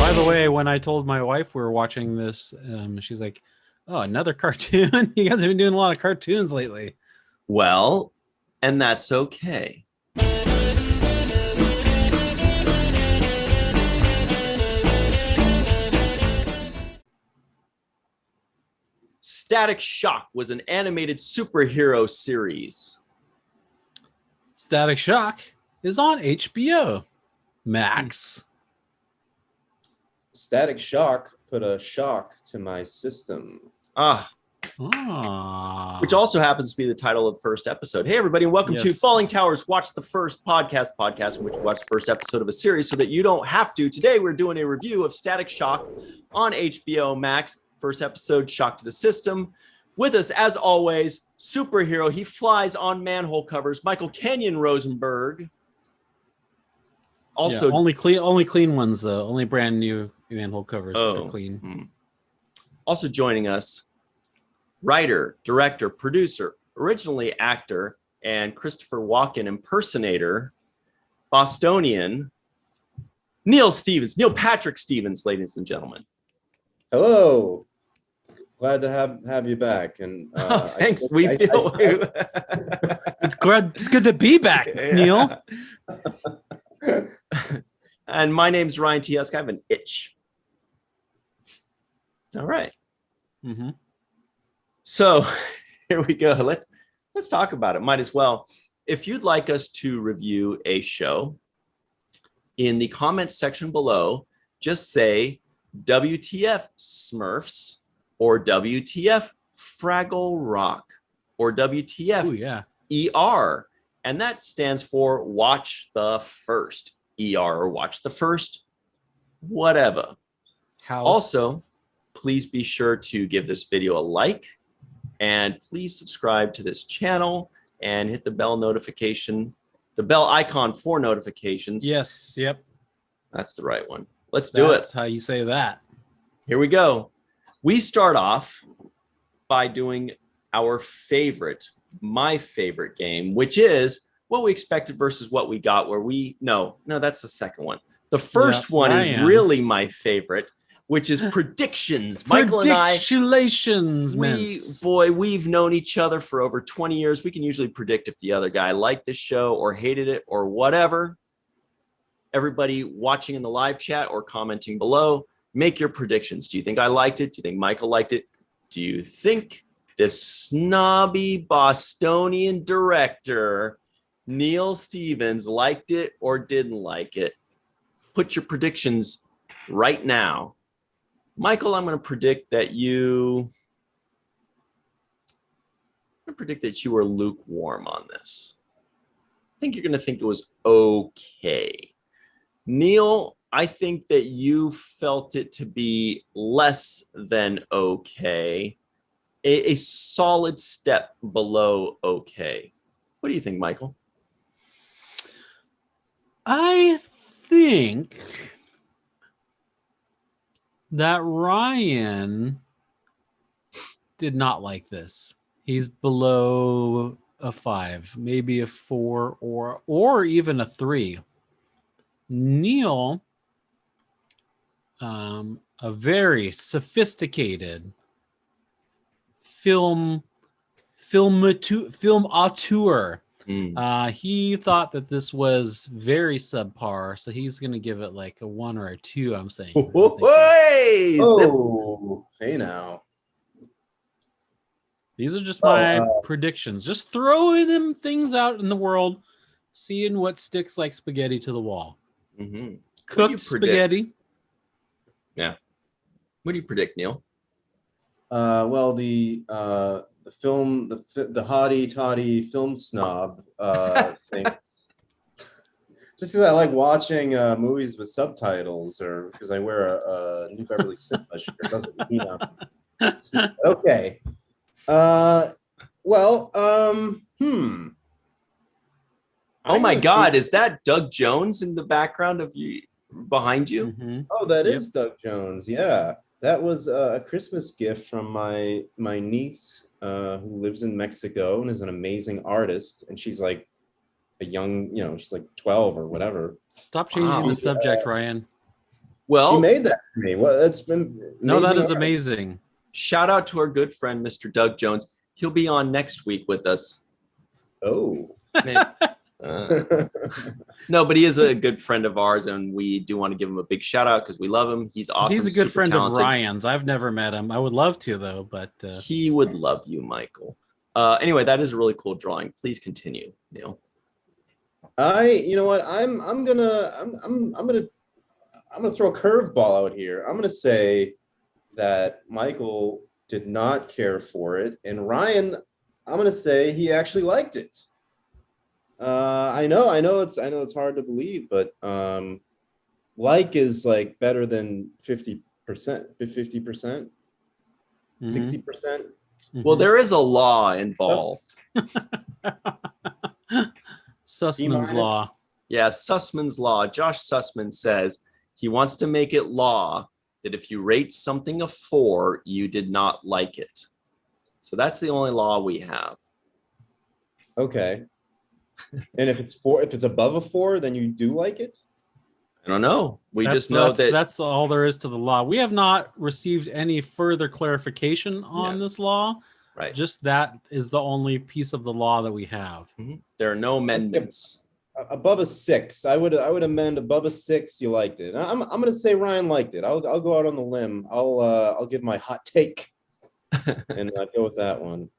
By the way, when I told my wife we were watching this, she's like, "Oh, another cartoon? You guys have been doing a lot of cartoons lately." Well, and that's okay. Static Shock was an animated superhero series. Static Shock is on HBO Max. Static Shock put a shock to my system. Which also happens to be the title of the first episode. Hey, everybody, and welcome to Fallingtower's Watch the First podcast in which we watch the first episode of a series so that you don't have to. Today, we're doing a review of Static Shock on HBO Max. First episode, Shock to the System. With us, as always, superhero. He flies on manhole covers. Michael Kenyon Rosenberg. Also, only clean ones though. Only brand new manhole covers are clean. Also joining us, writer, director, producer, originally actor, and Christopher Walken impersonator, Bostonian, Neil Patrick Stevens, ladies and gentlemen. Hello. Glad to have you back. And thanks. It's good to be back, Neil. And my name's Ryan T. Husk. I have an itch. All right. Mm-hmm. So here we go. Let's talk about it. Might as well. If you'd like us to review a show, in the comments section below, just say WTF Smurfs or WTF Fraggle Rock or WTF ER. And that stands for Watch the First. ER or Watch the First, whatever. Also, please be sure to give this video a like and please subscribe to this channel and hit the bell icon for notifications. Yes, yep. That's the right one. Let's do it. That's how you say that. Here we go. We start off by doing my favorite game, which is what we expected versus what we got, no, that's the second one. The first one is really my favorite, which is predictions. Michael and I, we've known each other for over 20 years. We can usually predict if the other guy liked this show or hated it or whatever. Everybody watching in the live chat or commenting below, make your predictions. Do you think I liked it? Do you think Michael liked it? Do you think this snobby Bostonian director Neil Stevens liked it or didn't like it? Put your predictions right now. Michael, I'm going to predict that you were lukewarm on this. I think you're going to think it was okay. Neil, I think that you felt it to be less than okay, a solid step below okay. What do you think, Michael? I think that Ryan did not like this. He's below a 5, maybe a 4 or even a 3. Neil, a very sophisticated film auteur. He thought that this was very subpar, so he's going to give it like a 1 or a 2, I'm saying. Hey now. These are just my predictions. Just throwing them things out in the world, seeing what sticks like spaghetti to the wall. Mm-hmm. Cooked spaghetti. Yeah. What do you predict, Neil? Well, the film, the hottie toddy film snob thing. Just because I like watching movies with subtitles, or because I wear a New Beverly Cinema shirt, doesn't mean okay. Oh my God, is that Doug Jones in the background of you, behind you? Mm-hmm. Oh, that is Doug Jones. Yeah, that was a Christmas gift from my niece, who lives in Mexico and is an amazing artist. And she's like a young, she's like 12 or whatever. Stop changing the subject, Ryan. Well, He made that for me. Well, that's been No, that is art. amazing. shout out to our good friend, Mr. Doug Jones. He'll be on next week with us. Oh. Maybe. No, but he is a good friend of ours, and we do want to give him a big shout out because we love him. He's awesome. He's a good super friend talented. of Ryan's. I've never met him. I would love to though, but He would love you, Michael. Anyway, that is a really cool drawing. Please continue, Neil. You know what? I'm gonna throw a curveball out here. I'm gonna say that Michael did not care for it, and Ryan, I'm gonna say he actually liked it. I know it's hard to believe, but like is like better than 50%, 50%, 60%. Well, there is a law involved. Sussman's law. Yeah, Sussman's law. Josh Sussman says he wants to make it law that if you rate something a 4, you did not like it. So that's the only law we have. Okay. And if it's above a 4, then you do like it? I don't know. We just know that that's all there is to the law. We have not received any further clarification on this law. Right. Just that is the only piece of the law that we have. There are no amendments. Above a 6, I would amend above a 6. You liked it. I'm gonna say Ryan liked it. I'll go out on the limb. I'll give my hot take and go with that one.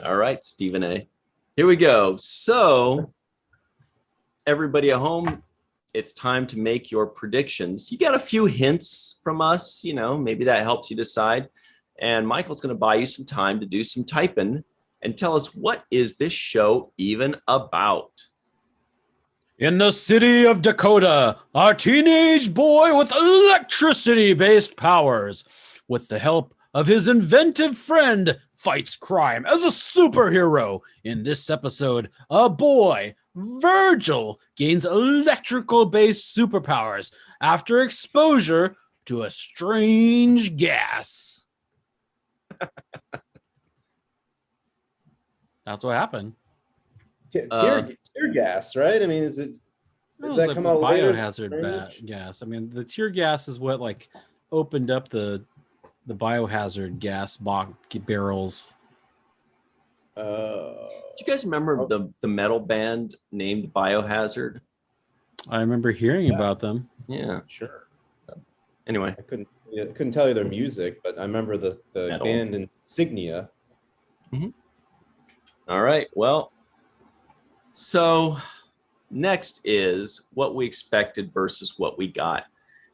All right, Stephen A. Here we go. So everybody at home, it's time to make your predictions. You got a few hints from us, maybe that helps you decide. And Michael's going to buy you some time to do some typing and tell us, what is this show even about? In the city of Dakota, a teenage boy with electricity-based powers, with the help of his inventive friend, fights crime as a superhero. In this episode, a boy, Virgil, gains electrical-based superpowers after exposure to a strange gas. That's what happened. Tear gas, right? I mean, does that like come out later? Biohazard gas. I mean, the tear gas is what like opened up the biohazard gas barrels. Do you guys remember the metal band named Biohazard? I remember hearing about them. Yeah, sure. Anyway, I couldn't tell you their music, but I remember the band insignia. All right. Well, so next is what we expected versus what we got.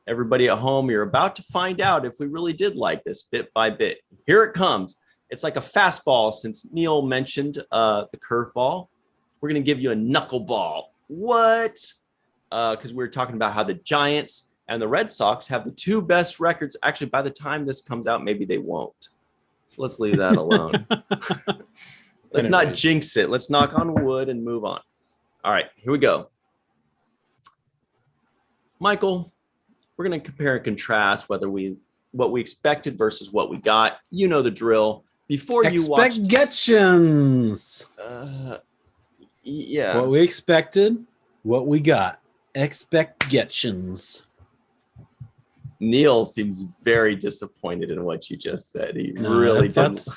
Everybody at home, you're about to find out if we really did like this bit by bit. Here it comes. It's like a fastball, since Neil mentioned the curveball. We're going to give you a knuckleball. What? Because we were talking about how the Giants and the Red Sox have the 2 best records. Actually, by the time this comes out, maybe they won't. So let's leave that alone. Let's not jinx it. Let's knock on wood and move on. All right, here we go. Michael, we're going to compare and contrast what we expected versus what we got. You know the drill. Before you watch expectations. Yeah. What we expected, what we got. Expectations. Neil seems very disappointed in what you just said. He really that's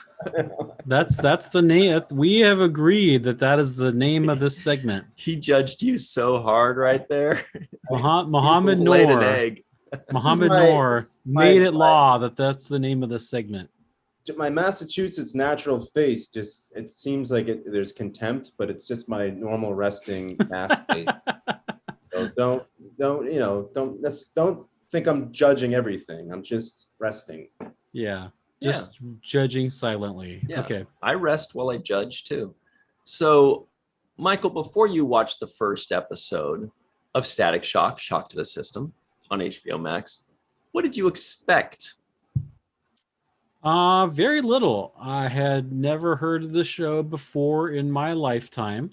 the name. We have agreed that is the name of this segment. He judged you so hard right there. Muhammad Noor. Laid an egg. Muhammad Noor made it law that's the name of this segment. My Massachusetts natural face it seems like there's contempt, but it's just my normal resting mask face. So don't think I'm judging everything. I'm just resting. Yeah. Just judging silently. Yeah. Okay. I rest while I judge too. So, Michael, before you watched the first episode of Static Shock, Shock to the System on HBO Max, what did you expect? Very little. I had never heard of the show before in my lifetime.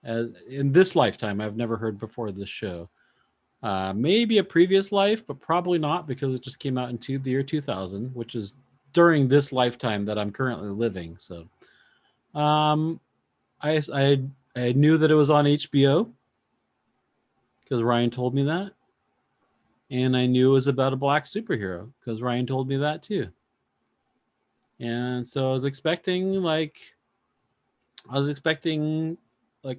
In this lifetime, I've never heard before this show. Maybe a previous life, but probably not, because it just came out into the year 2000, which is during this lifetime that I'm currently living. So, I knew that it was on HBO because Ryan told me that, and I knew it was about a black superhero because Ryan told me that too. And so I was expecting like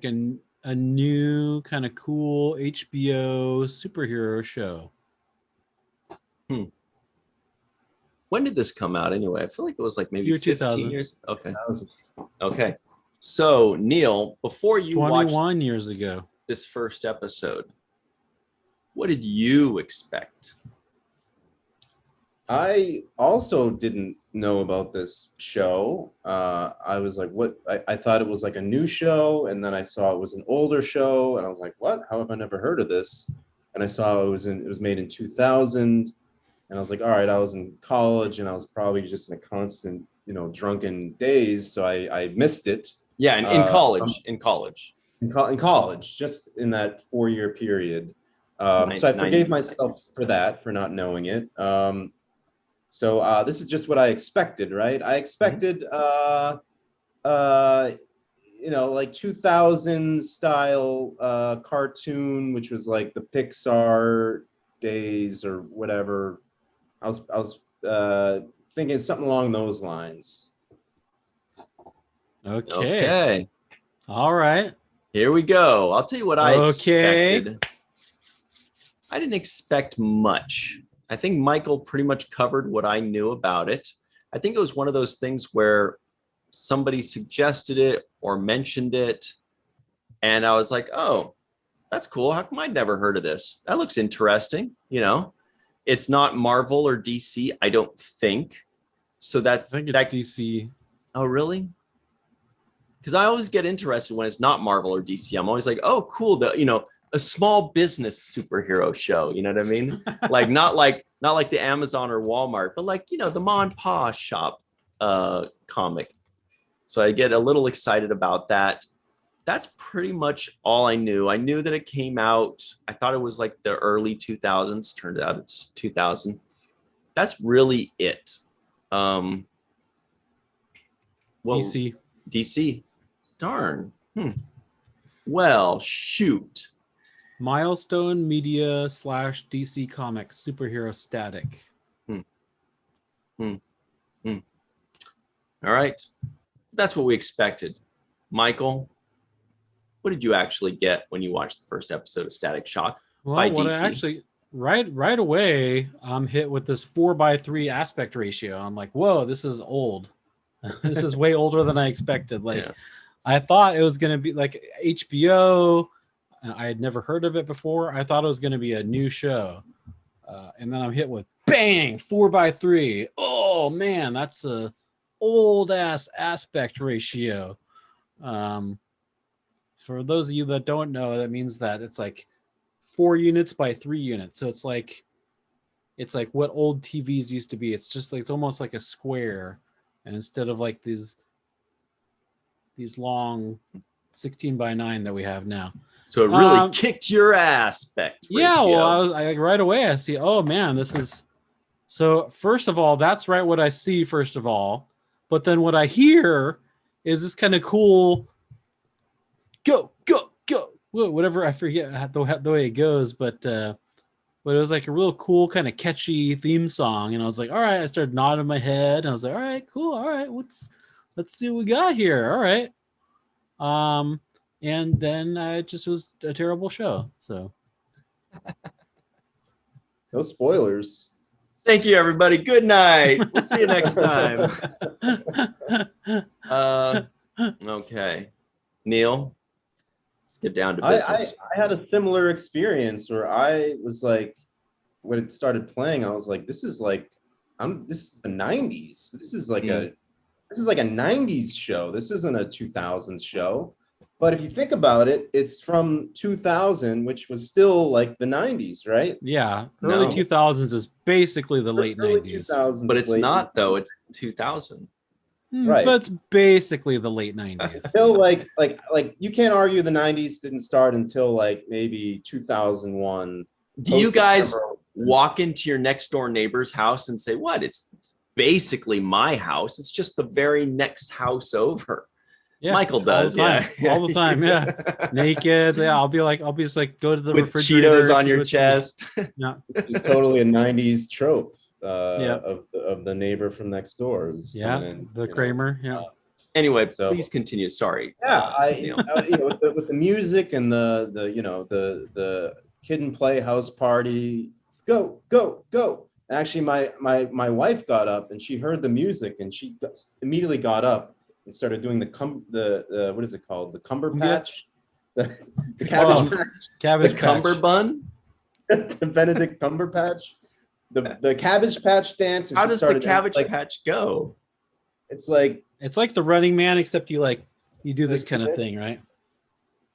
a new kind of cool HBO superhero show. When did this come out anyway? I feel like it was like maybe Year 15 2000. years. Okay. Okay. So Neil, before you 21 watched years ago. this first episode, what did you expect? I also didn't know about this show. I was like, what? I thought it was like a new show, and then I saw it was an older show, and I was like, what? How have I never heard of this? And I saw it was made in 2000, and I was like, all right, I was in college, and I was probably just in a constant, drunken daze, so I missed it. Yeah, in college. In college, just in that 4-year period. So I forgave myself for that, for not knowing it. So this is just what I expected, right? I expected, like 2000 style cartoon, which was like the Pixar days or whatever. I was thinking something along those lines. Okay. All right. Here we go. I'll tell you what I expected. I didn't expect much. I think Michael pretty much covered what I knew about it. I think it was one of those things where somebody suggested it or mentioned it, and I was like, oh, that's cool. How come I'd never heard of this? That looks interesting. It's not Marvel or DC, I don't think. So I think it's DC. Oh, really? Because I always get interested when it's not Marvel or DC. I'm always like, oh, cool. A small business superhero show. You know what I mean? Like not like the Amazon or Walmart, but like, the Ma and Pa shop comic. So I get a little excited about that. That's pretty much all I knew. I knew that it came out. I thought it was like the early 2000s. Turned out it's 2000. That's really it. DC. Darn. Well, shoot. Milestone Media / DC Comics superhero static. All right. That's what we expected. Michael, what did you actually get when you watched the first episode of Static Shock by DC? Right away, I'm hit with this 4:3 aspect ratio. I'm like, whoa, this is old. This is way older than I expected. I thought it was going to be like HBO. I had never heard of it before. I thought it was going to be a new show. And then I'm hit with bang, 4:3. Oh man, that's a old ass aspect ratio. For those of you that don't know, that means that it's like 4 units by 3 units. So it's like what old TVs used to be. It's just like, it's almost like a square. And instead of like these long 16:9 that we have now. So it really kicked your aspect ratio. Yeah, well, I right away I see, oh man, this is. So first of all, that's right what I see first of all. But then what I hear is this kind of cool go, whatever, I forget the way it goes, but it was like a real cool kind of catchy theme song. And I was like, all right, I started nodding my head. And I was like, all right, cool. All right, let's see what we got here. All right. And then it just was a terrible show. So no spoilers. Thank you, everybody. Good night. We'll see you next time. Okay. Neil, let's get down to business. I had a similar experience where I was like, when it started playing, I was like, this is the 90s. This is like a 90s show. This isn't a 2000s show. But if you think about it, it's from 2000, which was still like the 90s, right? Yeah, early 2000s is basically the late 90s. But it's not, though. It's 2000. Right. But it's basically the late 90s. Still like you can't argue the 90s didn't start until like maybe 2001. Do you guys walk into your next door neighbor's house and say, what? It's basically my house. It's just the very next house over. Yeah, Michael does, all the time, yeah. all the time. Yeah, naked. Yeah, I'll be just like go to the With refrigerator, Cheetos on see your what's- chest. Yeah, It's totally a '90s trope Yeah. of the neighbor from next door who's coming yeah, in. the you know. Kramer. Yeah, Anyway, So- please continue. Sorry. Yeah, Neil. you know, with the music and the you know the kid and play house party, go go go. Actually, my wife got up and she heard the music and she immediately got up and started doing the what is it called, the Cumberpatch, the cabbage patch, cabbage The patch. cummerbund? the Benedict Cumberpatch, the Cabbage Patch dance. and How she does the started- Cabbage like, Patch go? It's like It's like the Running Man, except you do this Like, kind of thing, right?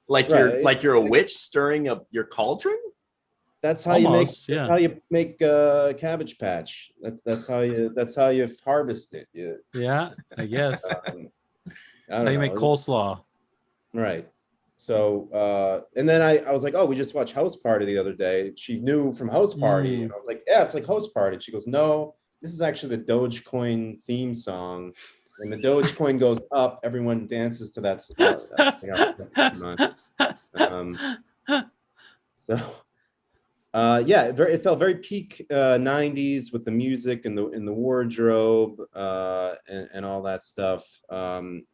Like Right. you're a witch stirring up your cauldron? that's how Almost, you make yeah. how you make Cabbage Patch. That's how you harvest it. Yeah, I guess. That's That's how you make coleslaw. Right. So and then I was like, oh, we just watched House Party the other day. She knew from House Party, and I was like, yeah, it's like House Party. She goes, no, this is actually the Dogecoin theme song. When the Dogecoin goes up, everyone dances to that song. So yeah, it felt very peak '90s with the music and the wardrobe and all that stuff.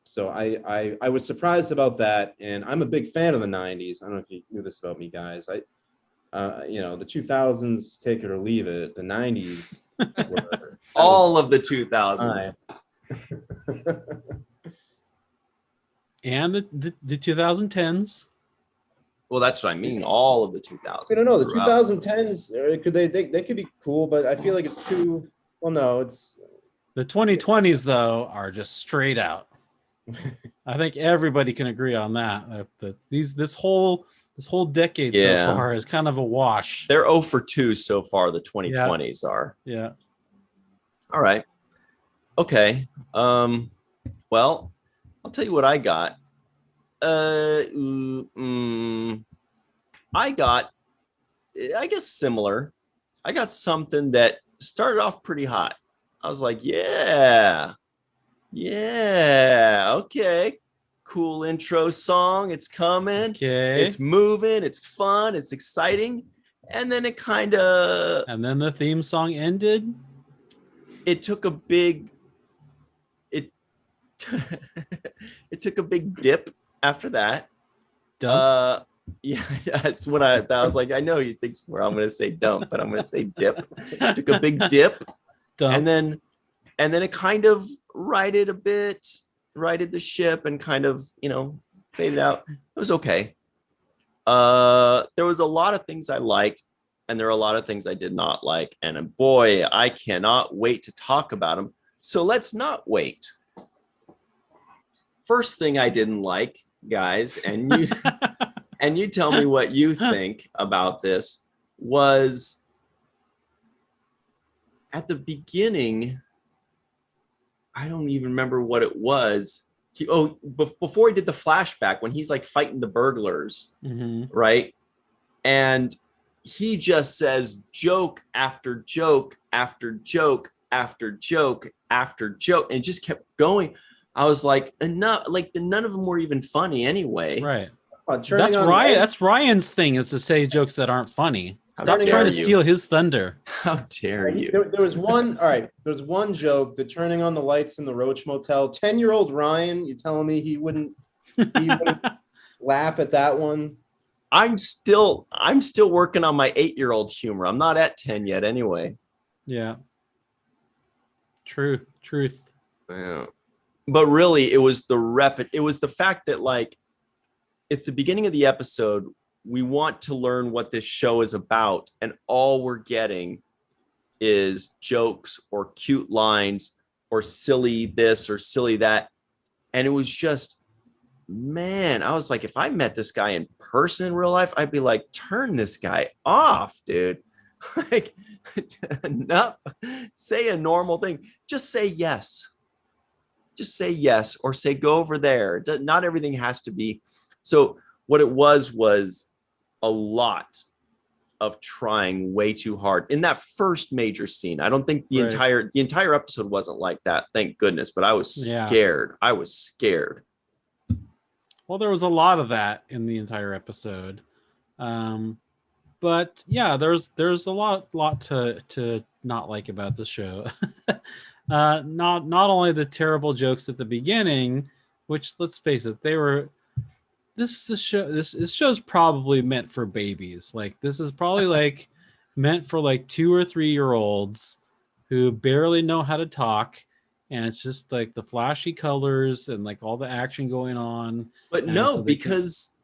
So I was surprised about that, and I'm a big fan of the '90s. I don't know if you knew this about me, guys. You know, the 2000s, take it or leave it. The '90s were All of the 2000s. And the 2010s. Well, that's what I mean. All of the 2000s. I don't know. The throughout. 2010s could they could be cool, but I feel like it's too. Well, no, it's. The 2020s though are just straight out. I think everybody can agree on that. This whole decade Yeah. so far is kind of a wash. They're 0 for 2 so far. The 2020s are. Yeah. All right. Okay. Well, I'll tell you what I got. I got, I guess, similar. I got something that started off pretty hot. I was like, yeah, okay, cool intro song. It's coming. Okay. It's moving. It's fun. It's exciting. And then it kind of, And then the theme song ended. it took a big, it took a big dip after that. Dump. Yeah, that's what I was like. I know you think where I'm going to say dump, but I'm going to say dip. Took a big dip, Dump. and then it kind of righted a bit, righted the ship, and kind of faded out. It was okay. There was a lot of things I liked, and there are a lot of things I did not like. And boy, I cannot wait to talk about them. So let's not wait. First thing I didn't like, guys, and you and you tell me what you think about this, was at the beginning, I don't even remember what it was. Before he did the flashback, when he's like fighting the burglars, right? And he just says joke after joke after joke after joke after joke, and just kept going. I was like, enough. Like none of them were even funny anyway. Right. That's Ryan. That's Ryan's thing, is to say jokes that aren't funny. Stop dare trying to you. steal his thunder. How dare you? There was one. All right. There was one joke. The turning on the lights in the Roach Motel. 10-year-old Ryan. You telling me he wouldn't laugh at that one? I'm still working on my 8-year-old humor. I'm not at 10 yet anyway. Yeah. Truth. Yeah. But really, it was the fact that, like, it's the beginning of the episode. We want to learn what this show is about, and all we're getting is jokes or cute lines or silly this or silly that. And it was just, man, I was like, if I met this guy in person in real life, I'd be like, turn this guy off, dude. Like, enough. Say a normal thing. Just say yes. Just say yes, or say go over there. Not everything has to be. So what it was a lot of trying way too hard in that first major scene. I don't think the entire episode wasn't like that, thank goodness, but I was scared. I was scared. Well, there was a lot of that in the entire episode. But yeah, there's a lot to not like about the show. Not only the terrible jokes at the beginning, which let's face it, they were this show's probably meant for babies. Like this is probably like meant for like 2 or 3-year-olds who barely know how to talk, and it's just like the flashy colors and like all the action going on. But And no, so they can- because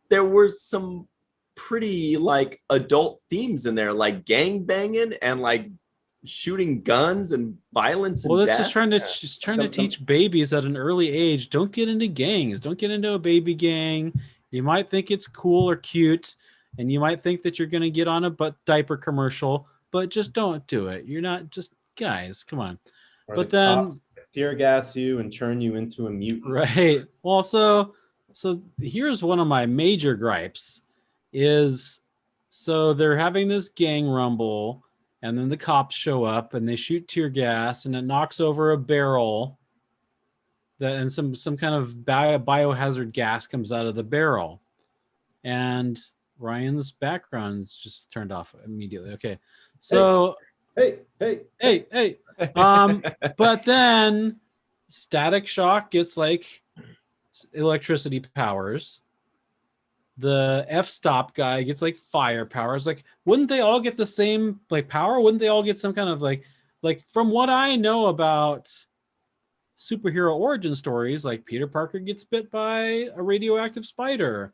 there were some pretty like adult themes in there, like gang banging and like shooting guns and violence well, and that's death. just trying to teach babies at an early age. Don't get into gangs. Don't get into a baby gang. You might think it's cool or cute, and you might think that you're going to get on a butt diaper commercial, but just don't do it. You're not just guys. Come on. Or But the then, cops tear gas you and turn you into a mutant. right. Well, so here's one of my major gripes is so they're having this gang rumble, and then the cops show up and they shoot tear gas and it knocks over a barrel that, and some kind of biohazard gas comes out of the barrel, and Ryan's background's just turned off immediately. Okay. So Hey. hey. But then Static Shock gets like electricity powers. The F-stop guy gets like fire powers. Like, wouldn't they all get the same like power? Wouldn't they all get some kind of like from what I know about superhero origin stories, like Peter Parker gets bit by a radioactive spider.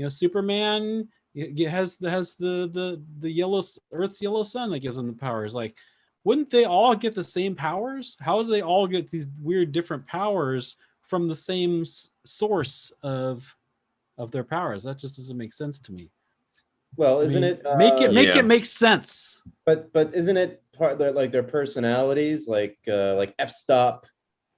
Superman has the yellow Earth's yellow sun that gives them the powers. Like, wouldn't they all get the same powers? How do they all get these weird different powers from the same source of their powers? That just doesn't make sense to me. Well, isn't it make it make sense? But isn't it part of their personalities? Like F-stop,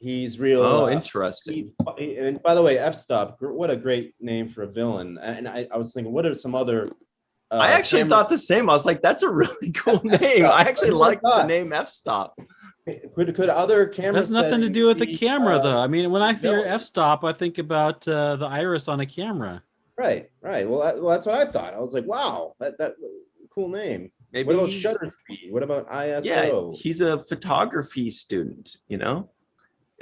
he's real. Oh, interesting. And by the way, F-stop, what a great name for a villain. And I was thinking, what are some other? I actually thought the same. I was like, that's a really cool name. I actually like the name F-stop. Could other cameras? That's nothing to do with the camera, though. I mean, when I hear villain. F-stop, I think about the iris on a camera. Right. Well, that's what I thought. I was like, wow, that cool name. Maybe What about shutter speed? What about ISO? Yeah, he's a photography student,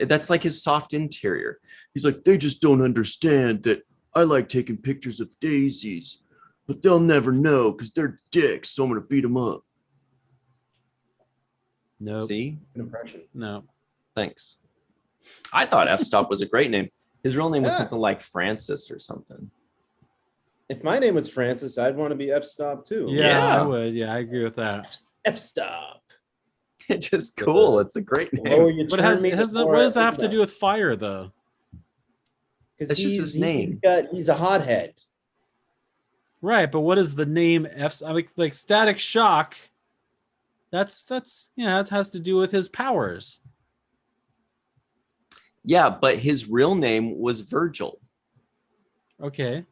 That's like his soft interior. He's like, they just don't understand that I like taking pictures of daisies, but they'll never know because they're dicks, so I'm going to beat them up. No. See? Good impression. No. Thanks. I thought F-Stop was a great name. His real name was Yeah. something like Francis or something. If my name was Francis, I'd want to be F-Stop too. Yeah, I would. Yeah, I agree with that. F-Stop. It's just cool. It's a great Lower name. you But turn me, the what more does that I have to do with fire, though? Because It's just his name. He's a hothead. Right, but what is the name F? I mean, like Static Shock. That has to do with his powers. Yeah, but his real name was Virgil. Okay,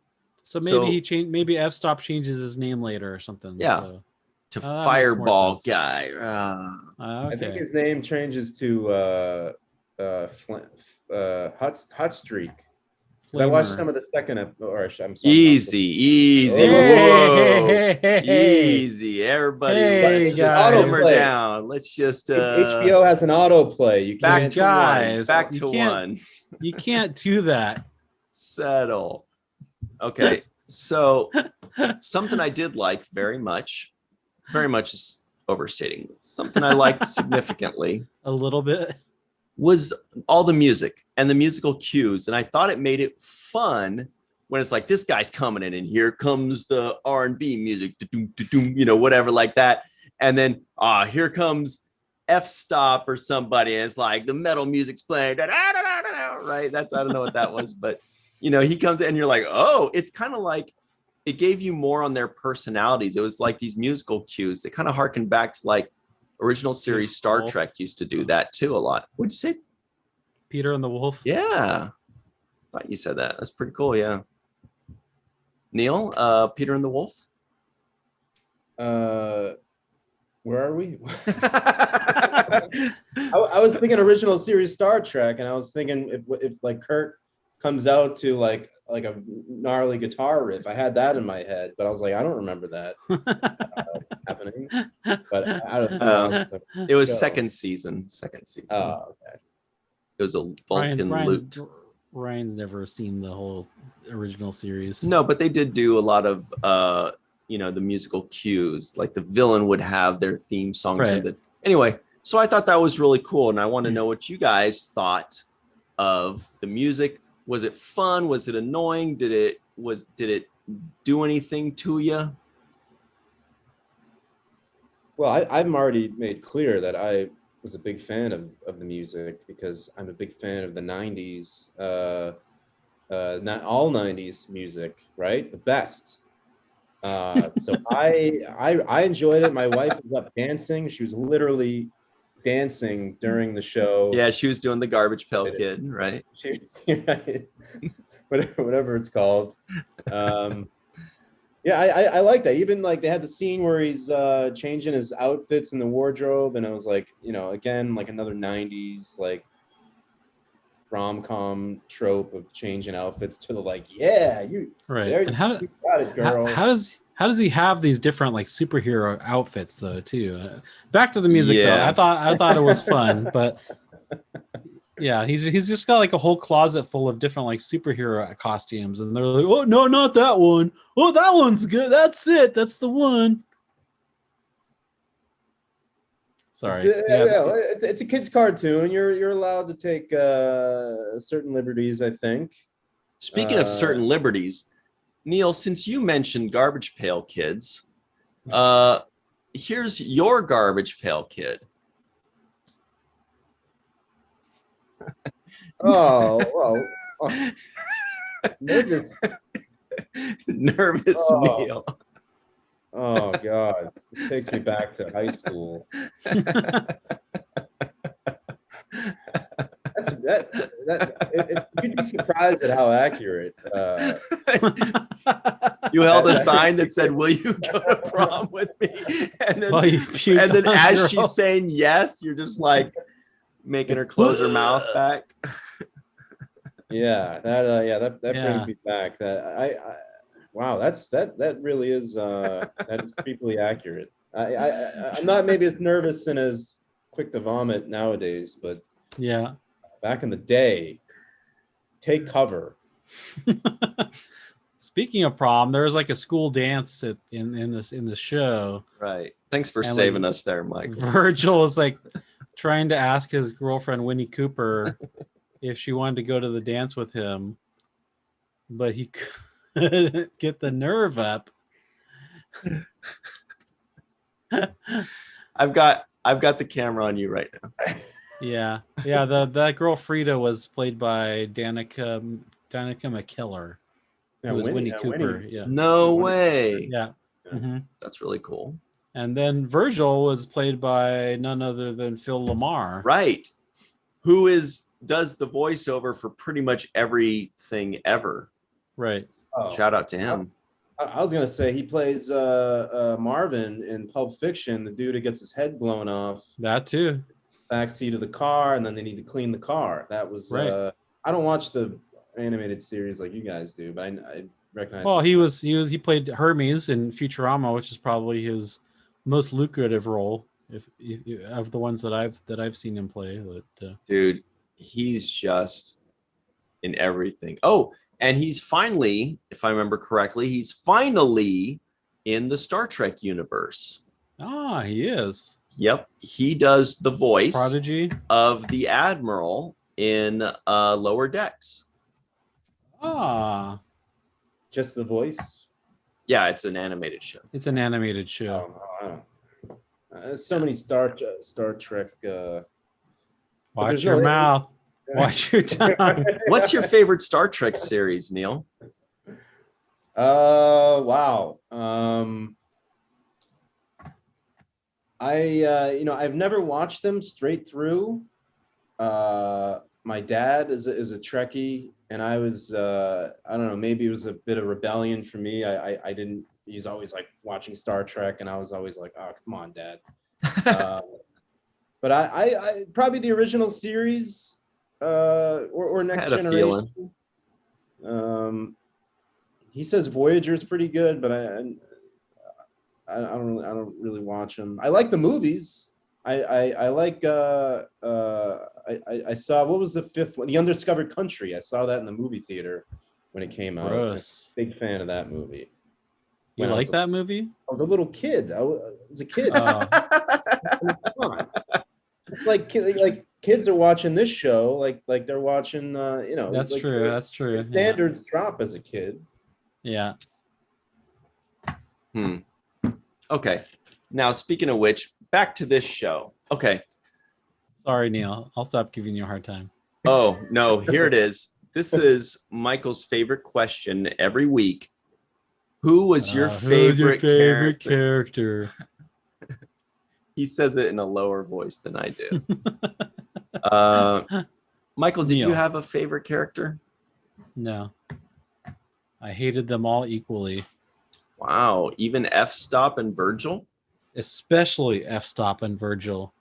so maybe he changed. Maybe F-Stop changes his name later or something. Yeah. So. To that makes more Fireball sense. guy. I think Okay. his name changes to Hot Streak. Because I watched Flamer. some of the second I'm sorry. Easy. Oh. Whoa. Easy. Everybody, Hey, let's just guys. simmer Autoplay. down. Let's just HBO has an autoplay. You back can't. to Guys, one. Back you to can't- one. You can't do that. Settle. Okay. So something I did like very much is overstating. Something I liked significantly A little bit. was all the music and the musical cues. And I thought it made it fun when it's like, this guy's coming in and here comes the R&B music, whatever like that. And then here comes F-Stop or somebody. And it's like the metal music's playing, right? I don't know what that was, but he comes in and you're like, oh, it's kind of like, it gave you more on their personalities. It was like these musical cues. They kind of harkened back to like original series Star Wolf. Trek used to do that too a lot. What'd you say? Peter and the Wolf. Yeah. Thought you said that. That's pretty cool. Yeah. Neil, Peter and the Wolf. Where are we? I was thinking original series Star Trek, and I was thinking if like Kirk comes out to like a gnarly guitar riff. I had that in my head, but I was like, I don't remember that happening. But I don't know. It was second season. Oh, okay. It was a Vulcan loot. Ryan's never seen the whole original series. No, but they did do a lot of the musical cues. Like the villain would have their theme songs. Right. Anyway, so I thought that was really cool, and I want to know what you guys thought of the music. Was it fun? Was it annoying? Did it do anything to you? Well, I've already made clear that I was a big fan of the music because I'm a big fan of the 90s, not all 90s music, right? The best. So I enjoyed it. My wife was up dancing. She was literally dancing during the show. Yeah, she was doing the Garbage Pail Kid, right? She was, right? whatever it's called. Yeah, I like that. Even like they had the scene where he's changing his outfits in the wardrobe, and it was like, again, like another 90s like rom-com trope of changing outfits to the like, yeah, you right. There, and how you got it, girl. How does he have these different like superhero outfits though too? Back to the music though. I thought it was fun, but yeah, he's just got like a whole closet full of different like superhero costumes, and they're like, oh no, not that one. Oh, that one's good. That's it. That's the one. Sorry. It's a kid's cartoon. You're allowed to take certain liberties, I think. Speaking of certain liberties, Neil, since you mentioned Garbage Pail Kids, here's your Garbage Pail Kid. Oh, nervous Neil. Oh God, this takes me back to high school. You'd be surprised at how accurate. You held a sign that said, "Will you go to prom with me?" And then, as she's saying yes, you're just like making her close her mouth back. Yeah, that brings me back. Wow, that really is that is creepily accurate. I'm not maybe as nervous and as quick to vomit nowadays, but yeah, back in the day, take cover. Speaking of prom, there was like a school dance in the show. Right. Thanks for saving us there, Mike. Virgil was like trying to ask his girlfriend Winnie Cooper if she wanted to go to the dance with him, but he couldn't get the nerve up. I've got the camera on you right now. Yeah. That girl Frida was played by Danica McKellar. It was Winnie Cooper. Winnie. Yeah. No way. Yeah. Mm-hmm. That's really cool. And then Virgil was played by none other than Phil Lamar. Right. Who does the voiceover for pretty much everything ever. Right. Oh, shout out to him. I was gonna say he plays Marvin in Pulp Fiction, the dude who gets his head blown off. That too. Backseat of the car, and then they need to clean the car. That was right. I don't watch the animated series like you guys do, but I recognize. Well, he played Hermes in Futurama, which is probably his most lucrative role, if of the ones that I've seen him play. But, dude, he's just in everything. Oh, and he's finally, if I remember correctly, he's finally in the Star Trek universe. Ah, he is. Yep, he does the voice Prodigy of the Admiral in Lower Decks. Ah, just the voice. Yeah, it's an animated show. It's an animated show. There's so many Star Trek. Watch your mouth. Watch your tongue. What's your favorite Star Trek series, Neil? Wow. I've never watched them straight through. My dad is a Trekkie, and I was I don't know, maybe it was a bit of rebellion for me. I didn't. He's always like watching Star Trek, and I was always like, oh, come on, Dad. But I probably the original series or Next Generation. He says Voyager's pretty good, but I don't really watch them. I like the movies. I like I saw, what was the fifth one? The Undiscovered Country. I saw that in the movie theater when it came out. Gross. Big fan of that movie. You like that movie? I was a little kid. I was a kid. Oh. Come on. It's like kids are watching this show like they're watching That's like true. That's true. Yeah. Standards drop as a kid. Yeah. Okay. Now, speaking of which, back to this show. Okay. Sorry, Neil. I'll stop giving you a hard time. Oh, no, here it is. This is Michael's favorite question every week. Who was your favorite character? He says it in a lower voice than I do. Michael, do Neil. you have a favorite character? No. I hated them all equally. Wow. Even F-Stop and Virgil? Especially F-Stop and Virgil.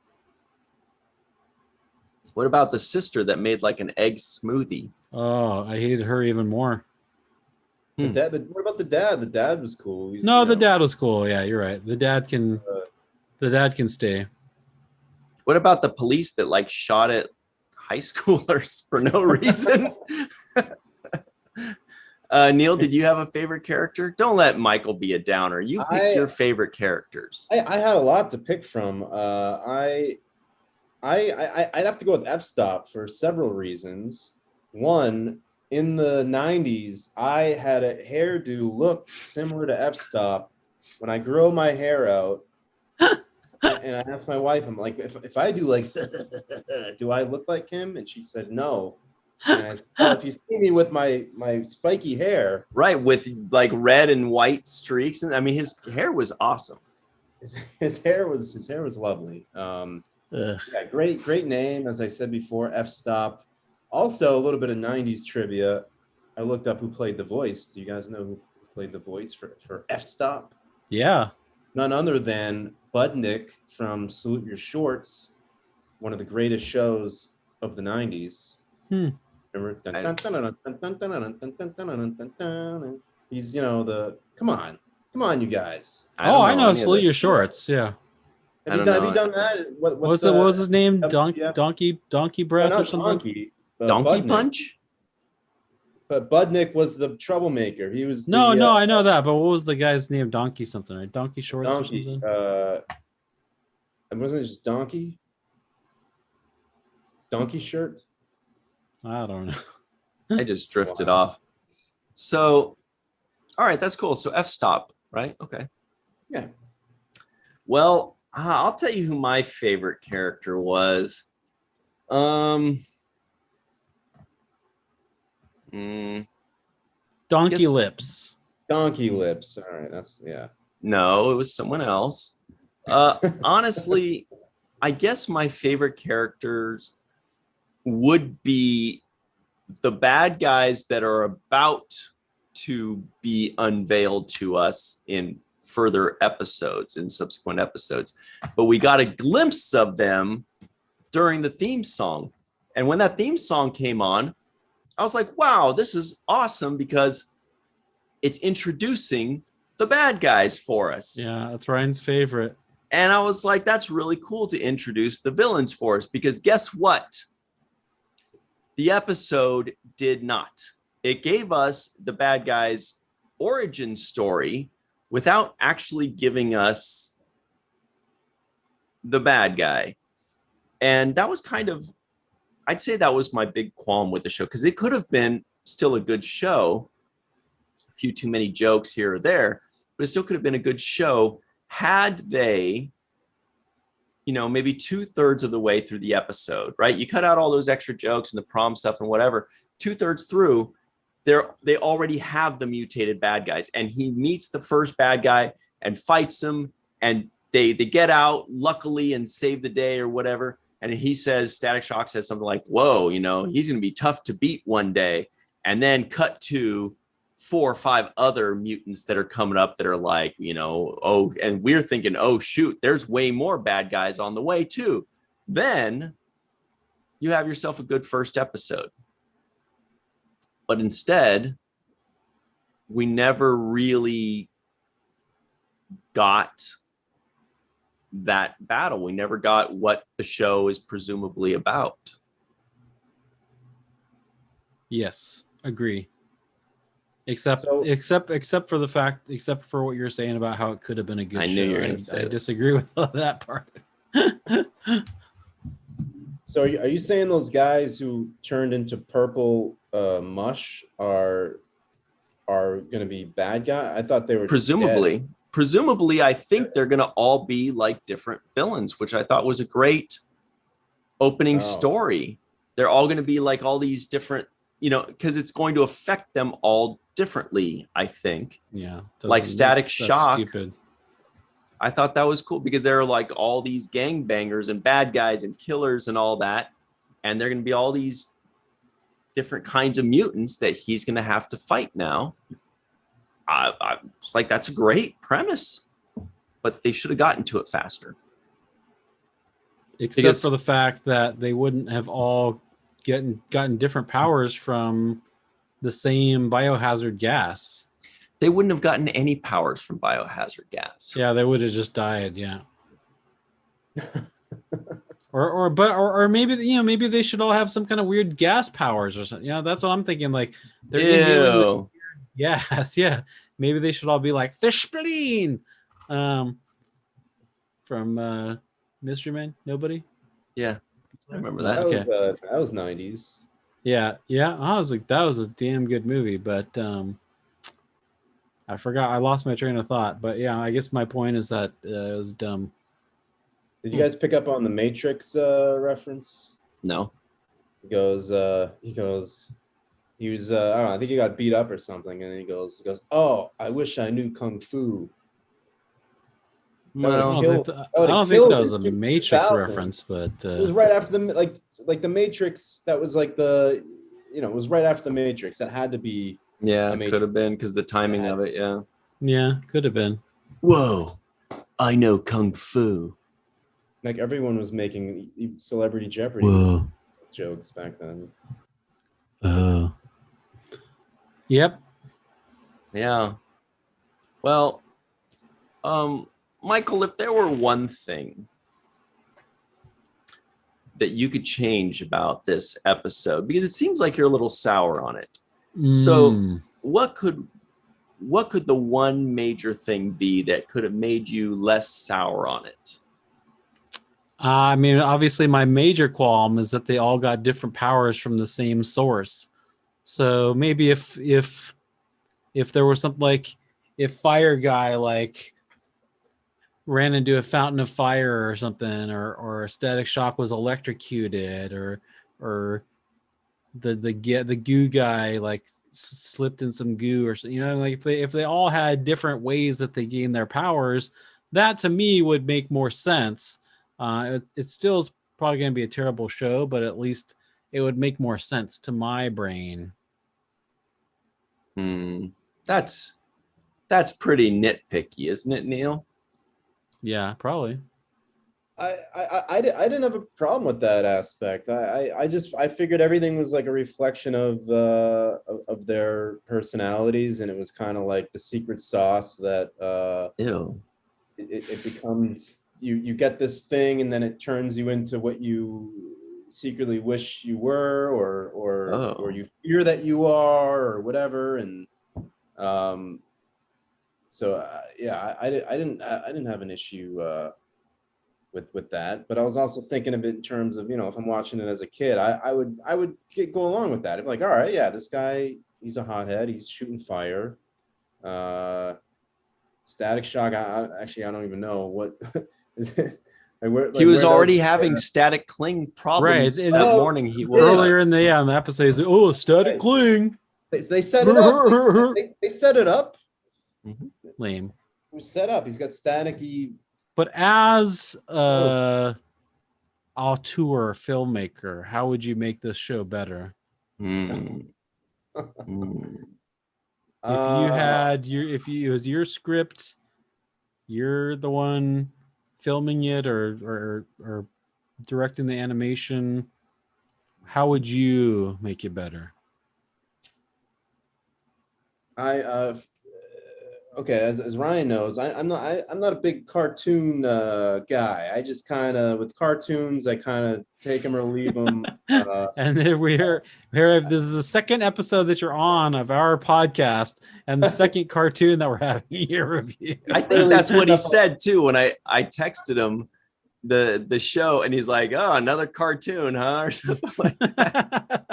What about the sister that made like an egg smoothie? Oh, I hated her even more. What about the dad? The dad was cool. The dad was cool. Yeah, you're right. The dad can stay. What about the police that like shot at high schoolers for no reason? Neil, did you have a favorite character? Don't let Michael be a downer. You pick your favorite characters. I had a lot to pick from. I'd have to go with F-Stop for several reasons. One, in the 90s, I had a hairdo look similar to F-Stop. When I grow my hair out, and I asked my wife, I'm like, if I do like, do I look like him? And she said, no. And I said, well, if you see me with my spiky hair. Right, with like red and white streaks. And I mean, his hair was awesome. His hair was lovely. Yeah, great name, as I said before, F-Stop. Also, a little bit of 90s trivia. I looked up who played the voice. Do you guys know who played the voice for F-Stop? Yeah. None other than Budnick from Salute Your Shorts, one of the greatest shows of the 90s. Remember? He's, come on, you guys. I know Salute Your Shorts. Yeah. Have you done that? What was his name? Donkey Breath or something? Donkey Punch? But Budnick was the troublemaker. He was no, I know that, but what was the guy's name? Donkey something, right? Donkey Shorts or something? Wasn't it just Donkey? Donkey Shirt? I don't know. I just drifted off. So, all right, that's cool. So F-Stop, right? Okay. Yeah. Well, I'll tell you who my favorite character was. Donkey Lips. Donkey Lips. All right, yeah. No, it was someone else. Honestly, I guess my favorite characters would be the bad guys that are about to be unveiled to us in further episodes, in subsequent episodes. But we got a glimpse of them during the theme song. And when that theme song came on, I was like, wow, this is awesome because it's introducing the bad guys for us. Yeah, that's Ryan's favorite. And I was like, that's really cool to introduce the villains for us because guess what? The episode did not. It gave us the bad guys' origin story without actually giving us the bad guy. And that was kind of, I'd say that was my big qualm with the show because it could have been still a good show. A few too many jokes here or there, but it still could have been a good show had they, maybe 2/3 of the way through the episode, right? You cut out all those extra jokes and the prom stuff and whatever. 2/3 through, they already have the mutated bad guys, and he meets the first bad guy and fights him, and they get out luckily and save the day or whatever. And he says, Static Shock says something like, "Whoa, he's going to be tough to beat one day." And then cut to 4 or 5 other mutants that are coming up that are like, and we're thinking, oh, shoot, there's way more bad guys on the way too. Then you have yourself a good first episode. But instead, we never really got that battle. We never got what the show is presumably about. Yes, agree. Except So- except for the fact, except for what you're saying about how it could have been a good I show. knew you were gonna say I that. disagree with that part. So are you saying those guys who turned into purple mush are going to be bad guys? I thought they were just dead. Presumably, I think they're going to all be like different villains, which I thought was a great opening story. They're all going to be like all these different, because it's going to affect them all differently, I think. Yeah. Like Static that's Shock. Stupid. I thought that was cool because there are like all these gangbangers and bad guys and killers and all that. And they're going to be all these different kinds of mutants that he's going to have to fight now. I was like, that's a great premise, but they should have gotten to it faster. Except for the fact that they wouldn't have all gotten different powers from the same biohazard gas. They wouldn't have gotten any powers from biohazard gas. Yeah, they would have just died. Yeah. or maybe maybe they should all have some kind of weird gas powers or something. That's what I'm thinking. Like they're Ew. Yes, yeah. Maybe they should all be like the spleen. From Mystery Man. Nobody. Yeah, I remember that. That was 90s. Yeah. I was like, that was a damn good movie, but I forgot. I lost my train of thought. But yeah, I guess my point is that it was dumb. Did you guys pick up on the Matrix reference? No. He was I don't know, I think he got beat up or something, and then he goes, oh, I wish I knew Kung Fu. Well, I don't think that was a Matrix reference, but it was right after the the Matrix. That was like it was right after the Matrix. That had to be. Yeah, it could have been because the timing of it. Yeah. Yeah, could have been. Whoa, I know Kung Fu. Like everyone was making Celebrity Jeopardy jokes back then. Yep. Yeah. Well, Michael, if there were one thing that you could change about this episode, because it seems like you're a little sour on it. So what could the one major thing be that could have made you less sour on it? I mean, obviously my major qualm is that they all got different powers from the same source. So maybe if there was something like if Fire Guy like ran into a fountain of fire or something, or Static Shock was electrocuted, or the goo guy like slipped in some goo or something, like if they all had different ways that they gain their powers, that to me would make more sense. It still is probably going to be a terrible show, but at least it would make more sense to my brain. That's pretty nitpicky, isn't it, Neil? Yeah, probably. I didn't have a problem with that aspect. I figured everything was like a reflection of their personalities, and it was kind of like the secret sauce that it becomes you get this thing, and then it turns you into what you secretly wish you were, or you fear that you are, or whatever. And so yeah, I didn't have an issue with that, but I was also thinking of it in terms of, if I'm watching it as a kid, I would go along with that. I'd be like, all right, yeah, this guy, he's a hothead, he's shooting fire. Static Shock, I don't even know what. He was already having static cling problems that morning. He was earlier in the episode. He's like, static cling. They set it up. They set it up. Lame. It was set up. He's got staticky. But as auteur filmmaker, how would you make this show better? Mm. If it was your script, you're the one filming it or directing the animation, how would you make it better? Okay, as Ryan knows, I'm not a big cartoon guy. I just kind of with cartoons, I kind of take them or leave them. And then here this is the second episode that you're on of our podcast, and the second cartoon that we're having a review. I think that's what he said too when I texted him the show, and he's like, "Oh, another cartoon, huh?" Or something like that.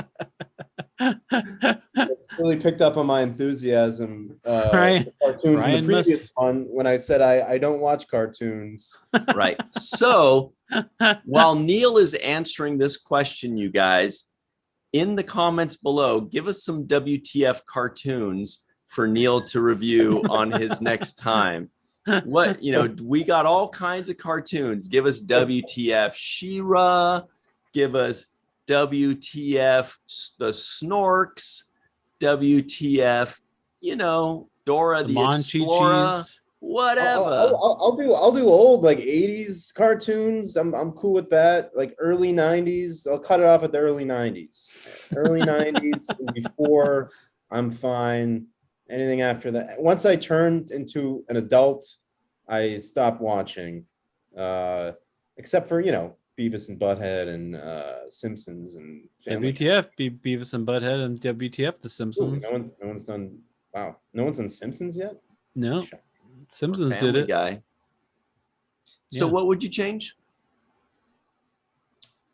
Really picked up on my enthusiasm. Right. For cartoons Ryan in the previous one when I said I don't watch cartoons. Right. So while Neil is answering this question, you guys, in the comments below, give us some WTF cartoons for Neil to review on his next time. What, we got all kinds of cartoons. Give us WTF She-Ra, give us WTF the Snorks, WTF, Dora the Explorer, whatever. I'll do old like 80s cartoons. I'm cool with that. Like early 90s. I'll cut it off at the early 90s. Early 90s and before, I'm fine. Anything after that. Once I turned into an adult, I stopped watching. Except for, Beavis and Butthead and Simpsons and Family WTF, Beavis and Butthead, and WTF, The Simpsons. Ooh, no one's done. Wow, no one's done Simpsons yet. No, Simpsons did Family it. Guy. So Yeah. what would you change?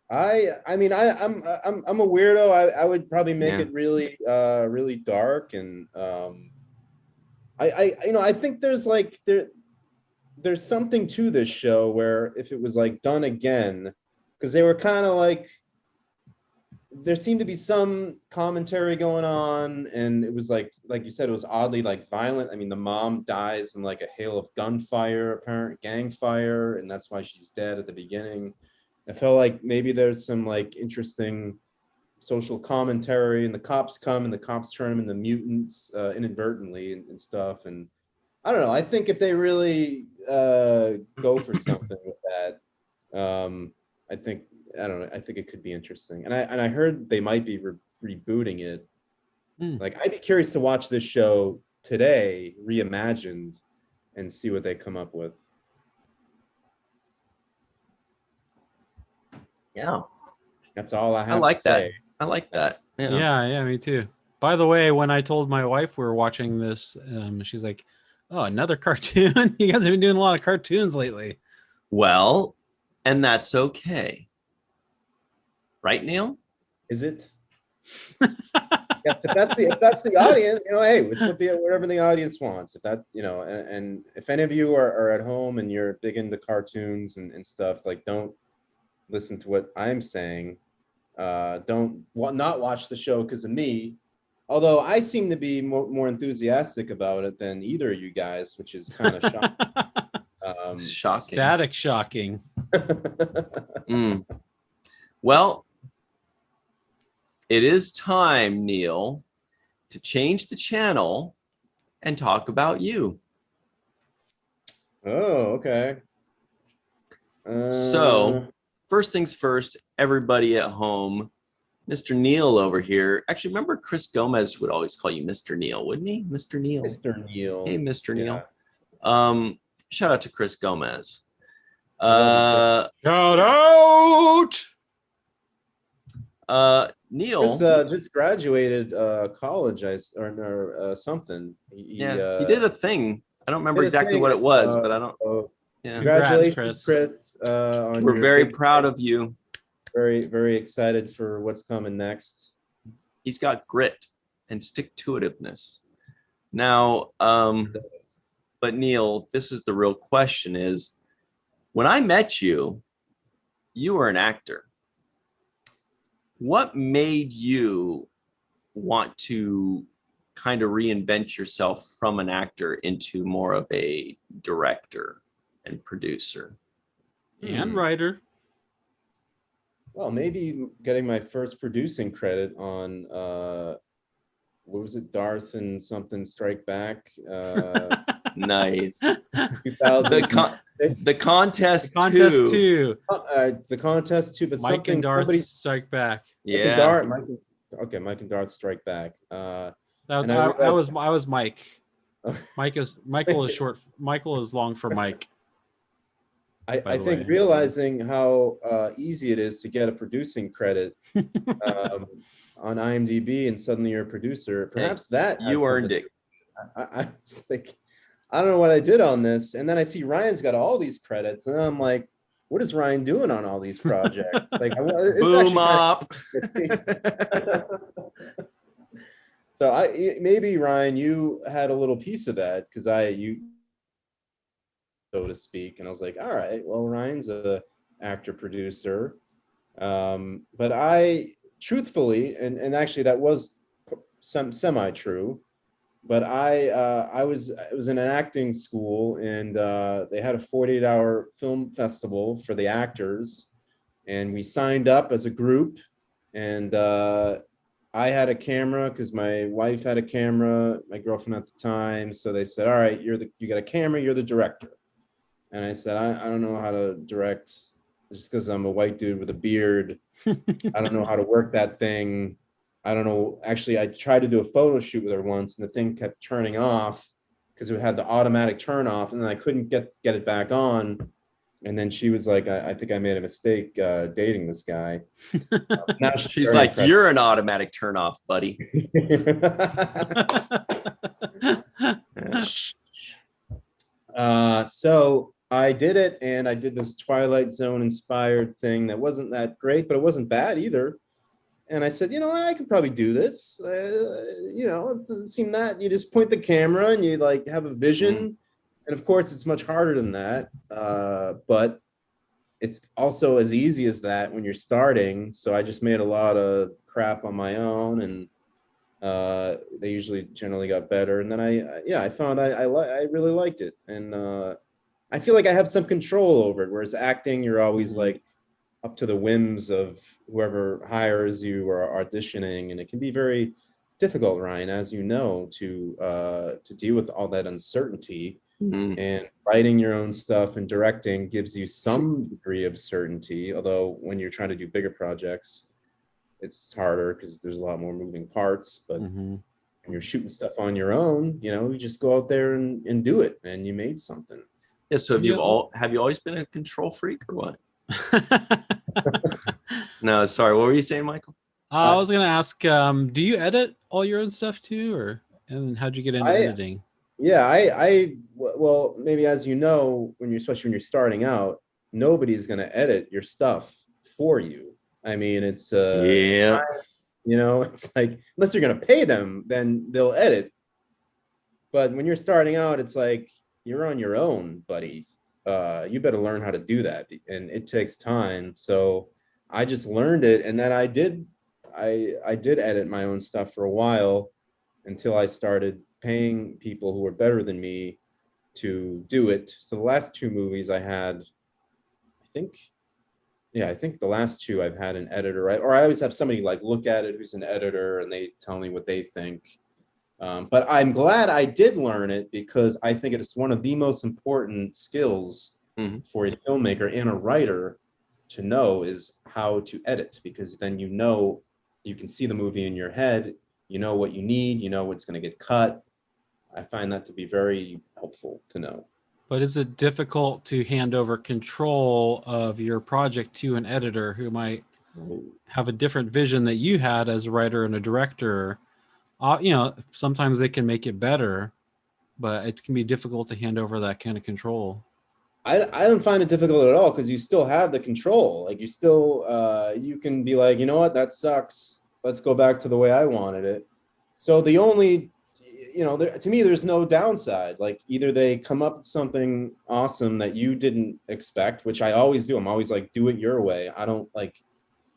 I mean, I'm a weirdo. I would probably make it really really dark, and I think there's like there's something to this show where if it was like done again, because they were kind of like, there seemed to be some commentary going on, and it was like you said, it was oddly like violent. I mean, the mom dies in like a hail of gunfire, apparent gang fire, and that's why she's dead at the beginning. I felt like maybe there's some like interesting social commentary, and the cops come and the cops turn them into mutants inadvertently and stuff. And I don't know. I think if they really go for something with that, I think it could be interesting. And I heard they might be rebooting it. Like, I'd be curious to watch this show today, reimagined, and see what they come up with. Yeah, that's all I have. I like to that. say. I like that. Yeah, me too. By the way, when I told my wife we were watching this, she's like, "Oh, another cartoon? You guys have been doing a lot of cartoons lately." Well, and that's okay, right, Neil? Is it? Yes, if that's the audience, hey, it's whatever the audience wants. If that, and if any of you are at home and you're big into cartoons and stuff, like, don't listen to what I'm saying. Don't not watch the show because of me. Although I seem to be more enthusiastic about it than either of you guys, which is kind of shocking. Shocking. Static shocking. Well, it is time, Neil, to change the channel and talk about you. Oh, okay. So, first things first, everybody at home, Mr. Neil over here. Actually, remember Chris Gomez would always call you Mr. Neil, wouldn't he? Mr. Neil. Mr. Neil. Hey, Mr. Yeah. Neil. Shout out to Chris Gomez. Shout out. Neil just graduated college, or something. He did a thing. I don't remember exactly what it was, but I don't. Congratulations, Chris. We're very proud of you. Very, very excited for what's coming next. He's got grit and stick-to-itiveness. Now, but Neil, this is the real question: is when I met you, you were an actor. What made you want to kind of reinvent yourself from an actor into more of a director and producer and writer? Well, maybe getting my first producing credit on what was it, Darth and something Strike Back? Nice. 2000. The contest two. The contest too, but Mike something and Darth somebody Strike Back. Yeah. Mike and Darth Strike Back. And I realized, I was Mike. Michael is short. Michael is long for Mike. I think realizing how easy it is to get a producing credit on IMDb, and suddenly you're a producer. Perhaps that you earned it. I was like, I don't know what I did on this, and then I see Ryan's got all these credits, and then I'm like, what is Ryan doing on all these projects? Like, it's Boom up. So maybe Ryan, you had a little piece of that because you, so to speak, and I was like, all right, well, Ryan's a actor producer, but I truthfully, and actually that was some semi true, but I was in an acting school, and they had a 48-hour film festival for the actors, and we signed up as a group, and I had a camera because my wife had a camera, my girlfriend at the time. So they said, all right, you got a camera, you're the director. And I said, I don't know how to direct just because I'm a white dude with a beard. I don't know how to work that thing. I don't know. Actually, I tried to do a photo shoot with her once, and the thing kept turning off because it had the automatic turn off, and then I couldn't get it back on. And then she was like, I think I made a mistake dating this guy. Now she's like, impressed. You're an automatic turn off, buddy. So I did it, and I did this Twilight Zone inspired thing that wasn't that great, but it wasn't bad either. And I said, I could probably do this. It doesn't seem that you just point the camera and you like have a vision. Mm-hmm. And of course, it's much harder than that. But it's also as easy as that when you're starting. So I just made a lot of crap on my own, and they usually generally got better. And then I found I really liked it. And I feel like I have some control over it. Whereas acting, you're always mm-hmm. like up to the whims of whoever hires you or auditioning. And it can be very difficult, Ryan, as you know, to deal with all that uncertainty. Mm-hmm. And writing your own stuff and directing gives you some degree of certainty. Although when you're trying to do bigger projects, it's harder because there's a lot more moving parts. But mm-hmm. when you're shooting stuff on your own, you just go out there and do it, and you made something. Yeah. So have you always been a control freak or what? No, sorry. What were you saying, Michael? I was gonna ask, do you edit all your own stuff too, and how'd you get into editing? Yeah, well, maybe as you know, especially when you're starting out, nobody's gonna edit your stuff for you. I mean, it's time, it's like, unless you're gonna pay them, then they'll edit. But when you're starting out, it's like you're on your own, buddy. You better learn how to do that, and it takes time. So I just learned it, and then I did edit my own stuff for a while until I started paying people who were better than me to do it. So the last two movies I had, I think the last two I've had an editor, or I always have somebody like look at it who's an editor, and they tell me what they think. But I'm glad I did learn it, because I think it is one of the most important skills mm-hmm. for a filmmaker and a writer to know is how to edit, because then you can see the movie in your head, you know what you need, you know what's going to get cut. I find that to be very helpful to know. But is it difficult to hand over control of your project to an editor who might have a different vision that you had as a writer and a director? Sometimes they can make it better, but it can be difficult to hand over that kind of control. I don't find it difficult at all, because you still have the control. Like, you still, you can be like, you know what, that sucks. Let's go back to the way I wanted it. So the only, to me, there's no downside. Like, either they come up with something awesome that you didn't expect, which I always do. I'm always like, do it your way. I don't like,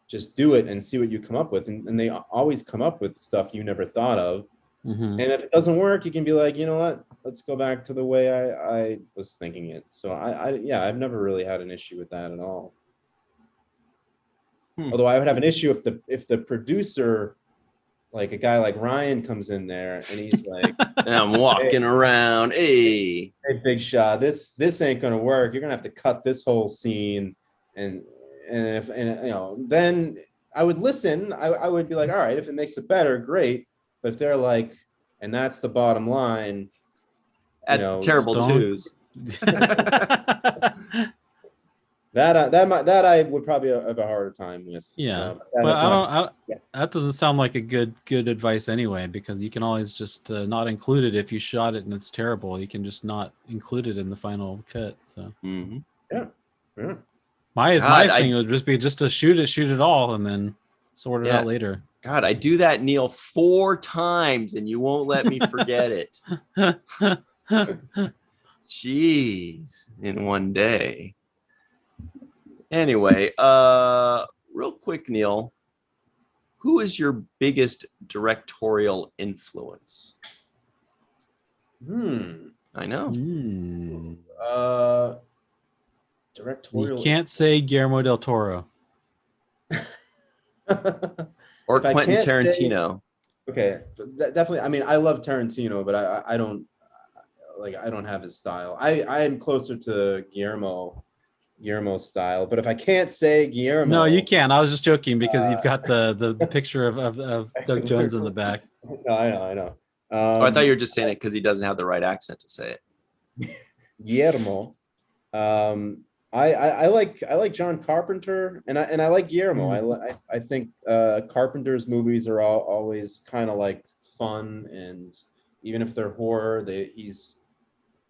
just do it and see what you come up with. And they always come up with stuff you never thought of. Mm-hmm. And if it doesn't work, you can be like, you know what, let's go back to the way I was thinking it. So I've never really had an issue with that at all. Although I would have an issue if the producer, like a guy like Ryan, comes in there and he's like, I'm walking around, hey, big shot, this ain't gonna work. You're gonna have to cut this whole scene, and then I would listen. I would be like, all right, if it makes it better, great. But if they're like, and that's the bottom line. That's the terrible Stone- twos. That I would probably have a harder time with. Yeah, That but is I not- don't. yeah. That doesn't sound like a good advice anyway, because you can always just not include it if you shot it and it's terrible. You can just not include it in the final cut. So Mhm. Yeah. my God, thing would just be just to shoot it all, and then sort it Yeah. out later. God, I do that, Neil, 4 times, and you won't let me forget it. Jeez, in one day. Anyway, real quick, Neil, who is your biggest directorial influence? I know. Hmm. Directorial. You can't say Guillermo del Toro. Or If I Quentin can't say- Tarantino. Okay, definitely. I mean, I love Tarantino, but I don't I don't have his style. I am closer to Guillermo's style. But if I can't say Guillermo, No, you can't. I was just joking because you've got the picture of Doug Jones in the back. No, I know. Oh, I thought you were just saying it because he doesn't have the right accent to say it. Guillermo. I like John Carpenter, and I like Guillermo. I think Carpenter's movies are always kind of like fun, and even if they're horror, there's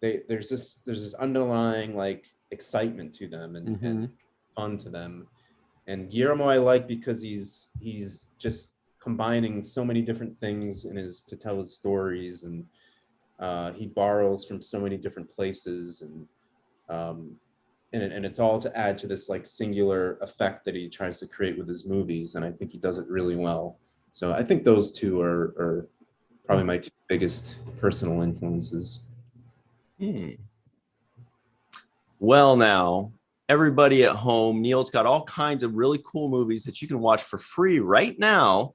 this underlying like excitement to them and fun to them. And Guillermo I like because he's just combining so many different things to tell his stories, and he borrows from so many different places, and it's all to add to this like singular effect that he tries to create with his movies, and I think he does it really well. So I think those two are probably my 2 biggest personal influences. Well, now, everybody at home, Neil's got all kinds of really cool movies that you can watch for free right now.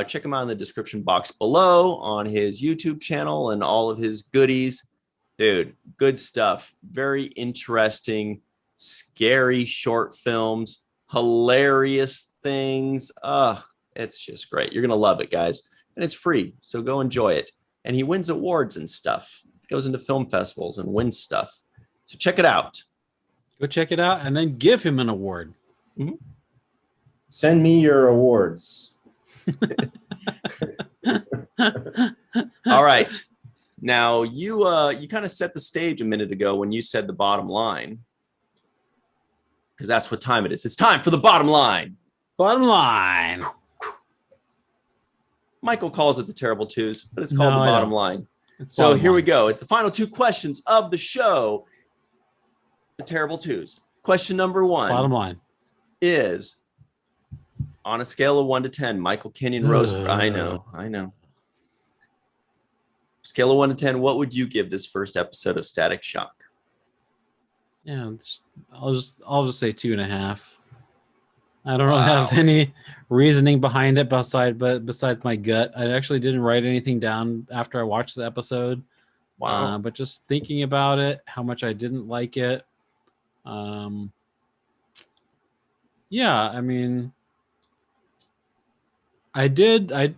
Check him out in the description box below on his YouTube channel and all of his goodies. Dude, good stuff. Very interesting, scary short films, hilarious things. It's just great. You're going to love it, guys. And it's free, so go enjoy it. And he wins awards and stuff. Goes into film festivals and wins stuff. So check it out. Go check it out and then give him an award. Send me your awards. All right. Now, you kind of set the stage a minute ago when you said the bottom line, because that's what time it is. It's time for the bottom line. Bottom line. Michael calls it the terrible twos, but it's called No, the I bottom don't. line. It's So bottom here we line. go. It's the final 2 questions of the show. The terrible twos. Question number 1 Bottom line. is, on a scale of 1 to 10, Michael Kenyon Rosenberg. I know. Scale of 1 to 10, what would you give this first episode of Static Shock? Yeah, I'll just say 2.5. I don't really have any reasoning behind it besides my gut. I actually didn't write anything down after I watched the episode. Wow. But just thinking about it, how much I didn't like it. Yeah, I mean, I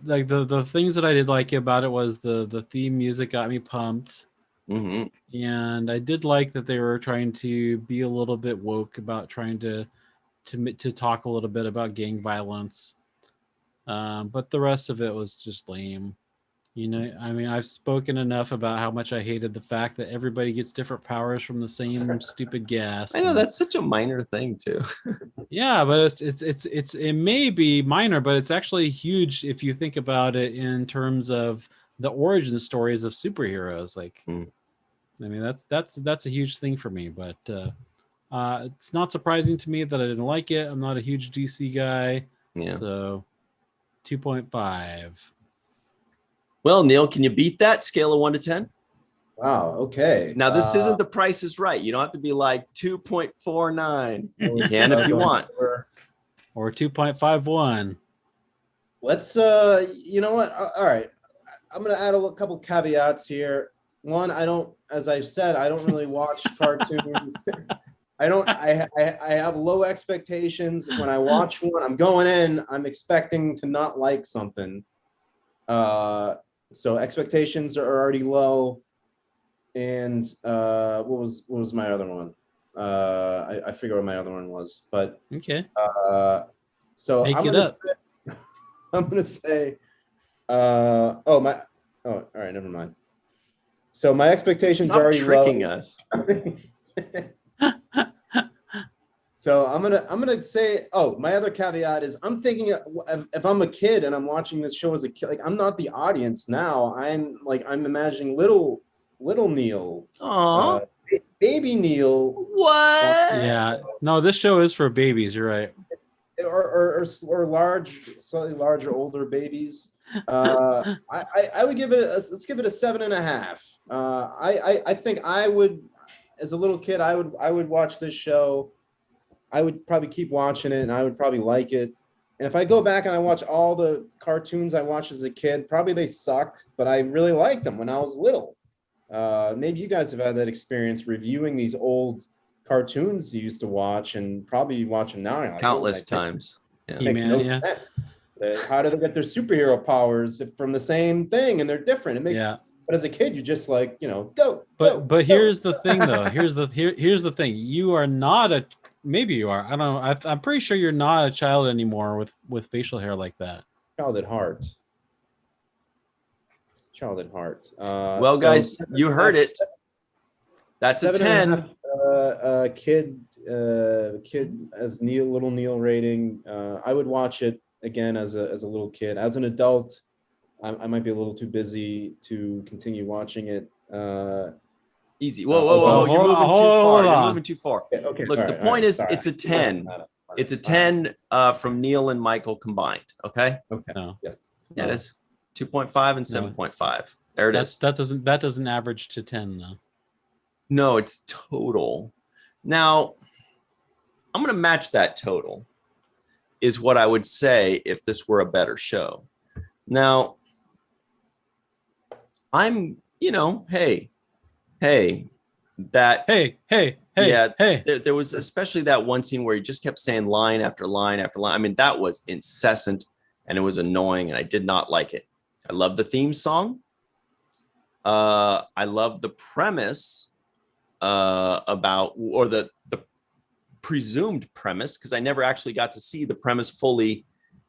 like the things that I did like about it was the theme music got me pumped. And I did like that they were trying to be a little bit woke about trying to talk a little bit about gang violence. But the rest of it was just lame. You know, I mean, I've spoken enough about how much I hated the fact that everybody gets different powers from the same stupid gas. I know that's such a minor thing too. Yeah, but it may be minor, but it's actually huge if you think about it in terms of the origin stories of superheroes. Like, I mean, that's a huge thing for me. But it's not surprising to me that I didn't like it. I'm not a huge DC guy. Yeah. So 2.5. Well, Neil, can you beat that scale of 1 to 10? Wow. Okay. Now, this isn't The Price is Right. You don't have to be like 2.49. You can if you want. Or 2.51. Let's you know what? All right. I'm gonna add a couple caveats here. One, as I've said, I don't really watch cartoons. I have low expectations. When I watch one, I'm going in, I'm expecting to not like something. So expectations are already low. And what was my other one? I forget what my other one was, but Okay. so Make I'm it gonna up. say, I'm gonna say, all right, never mind. So my expectations Stop are already tricking low. us. So I'm gonna say, my other caveat is I'm thinking if I'm a kid and I'm watching this show as a kid, like I'm not the audience now. I'm imagining little Neil, Aw, baby Neil, what? Yeah. No, this show is for babies. You're right. or large, slightly larger, older babies. I would give it let's give it a 7.5. I think I would, as a little kid, I would watch this show. I would probably keep watching it, and I would probably like it. And if I go back and I watch all the cartoons I watched as a kid, probably they suck, but I really liked them when I was little. Maybe you guys have had that experience reviewing these old cartoons you used to watch, and probably you watch them now. And you're like, Countless times. Yeah. Makes He-Man, no yeah. sense. How do they get their superhero powers from the same thing, and they're different? It makes. Yeah. But as a kid, you just like, go. But here's the thing, though. Here's the thing. You are not a. Maybe you are. I don't know. I'm pretty sure you're not a child anymore with facial hair like that. Child at heart. Well, So guys, you heard it. That's a 10. 7.5, kid as little Neil rating. I would watch it again as a little kid. As an adult, I might be a little too busy to continue watching it. Easy. Whoa. You're moving too far. You're moving too far. Okay. Look, the point is, it's a 10. It's a 10 from Neil and Michael combined. Okay. Okay. No. Yes. Yeah, it is 2.5 and 7.5. There it is. That doesn't average to 10 though. No, it's total. Now, I'm going to match that total, is what I would say if this were a better show. Now, I'm, hey, that. Yeah. There was especially that one scene where he just kept saying line after line after line. I mean, that was incessant and it was annoying and I did not like it. I love the theme song. I love the premise about, or the presumed premise, because I never actually got to see the premise fully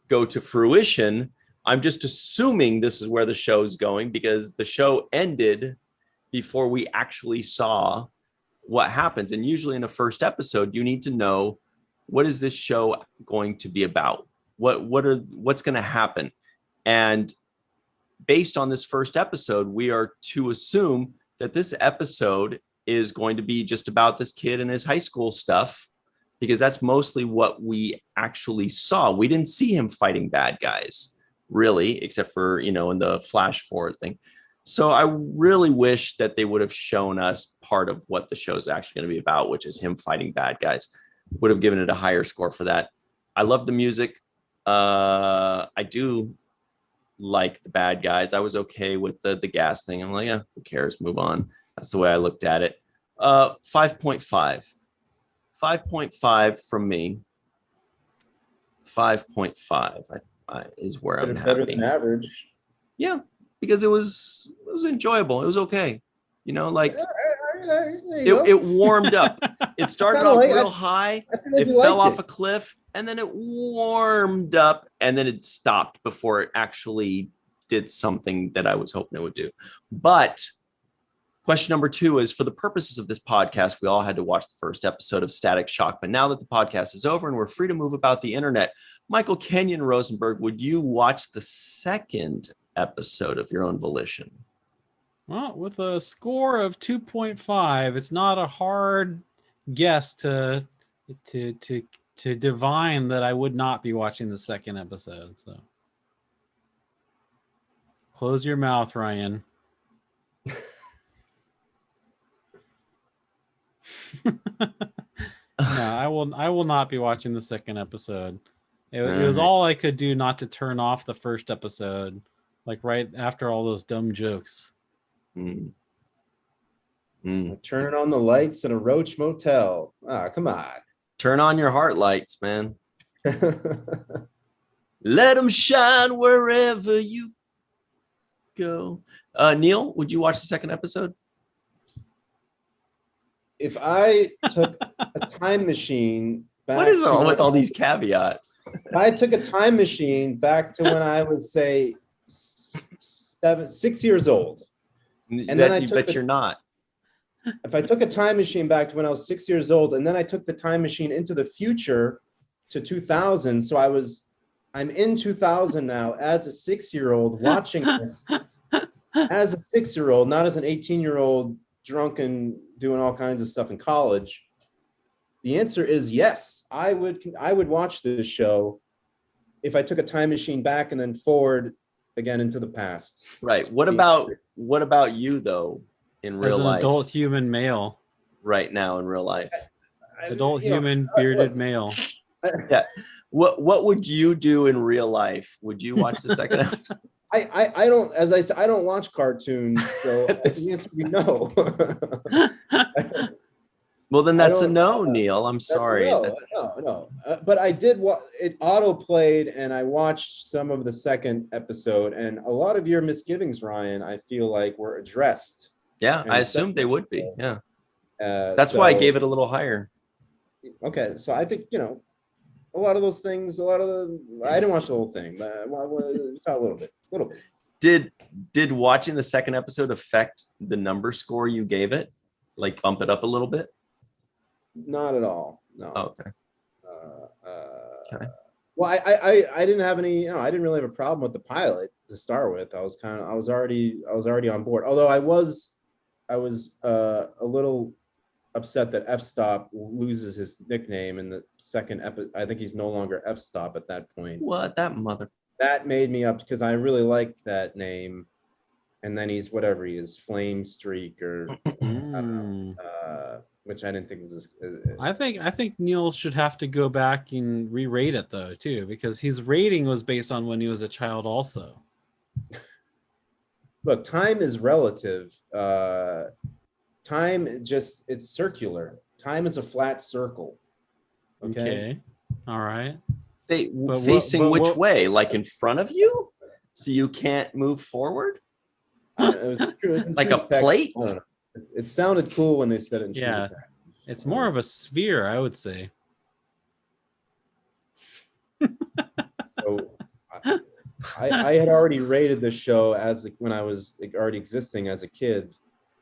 go to fruition. I'm just assuming this is where the show is going because the show ended before we actually saw what happens. And usually in the first episode, you need to know, what is this show going to be about? What's going to happen? And based on this first episode, we are to assume that this episode is going to be just about this kid and his high school stuff, because that's mostly what we actually saw. We didn't see him fighting bad guys, really, except for, in the flash forward thing. So I really wish that they would have shown us part of what the show is actually going to be about, which is him fighting bad guys. Would have given it a higher score for that. I love the music. I do like the bad guys. I was okay with the gas thing. I'm like, yeah, who cares? Move on. That's the way I looked at it. 5.5. 5.5 from me. 5.5 is where I'm better happy. than average. Yeah, because it was enjoyable. It was okay. It warmed up. It started off real high. It fell off a cliff, and then it warmed up, and then it stopped before it actually did something that I was hoping it would do. But question number 2 is, for the purposes of this podcast, we all had to watch the first episode of Static Shock. But now that the podcast is over and we're free to move about the internet, Michael Kenyon Rosenberg, would you watch the second episode of your own volition? Well, with a score of 2.5, it's not a hard guess to divine that I would not be watching the second episode. So close your mouth, Ryan. No, I will not be watching the second episode. It was all I could do not to turn off the first episode, like right after all those dumb jokes. Turning on the lights in a Roach Motel. Come on. Turn on your heart lights, man. Let them shine wherever you go. Neil, would you watch the second episode? If I took a time machine back What is to all with when all these caveats? if I took a time machine back to when I would say 6 years old, And then I you took bet the- you're not. if I took a time machine back to when I was 6 years old, and then I took the time machine into the future to 2000, so I'm in 2000 now as a 6-year-old watching this as a 6-year-old, not as an 18-year-old drunk and doing all kinds of stuff in college. The answer is yes. I would watch this show if I took a time machine back and then forward again into the past. Right. What about you though in real As an life? adult human male, Right now in real life. adult You know, human bearded male. Yeah. What would you do in real life? Would you watch the second episode? I don't, as I said, I don't watch cartoons, so the answer would be no. Well, then that's a don't- no, Neil. I'm That's sorry. no, That's no. But I did it auto played, and I watched some of the second episode, and a lot of your misgivings, Ryan, I feel like were addressed. yeah. And I the assumed they would be. Yeah. Uh, That's why I so- gave it a little higher. Okay, so I think a lot of those things, I didn't watch the whole thing, but a little bit. Did watching the second episode affect the number score you gave it? Like bump it up a little bit? Not at all. No. Oh, okay. Okay. Well, I didn't have any. I didn't really have a problem with the pilot to start with. I was already on board. Although I was a little upset that F-Stop loses his nickname in the second episode. I think he's no longer F-Stop at that point. What that mother? That made me up because I really liked that name. And then he's whatever he is, Flame Streak or which I didn't think was I think Neil should have to go back and re-rate it though too, because his rating was based on when he was a child also. Look, time is relative. Time it's circular. Time is a flat circle. Okay. All right. Facing which way? Like in front of you? So you can't move forward? It was true. Like a plate? I don't know. It sounded cool when they said it in True Yeah. Detective. It's more of a sphere, I would say. So I had already rated this show when I was already existing as a kid.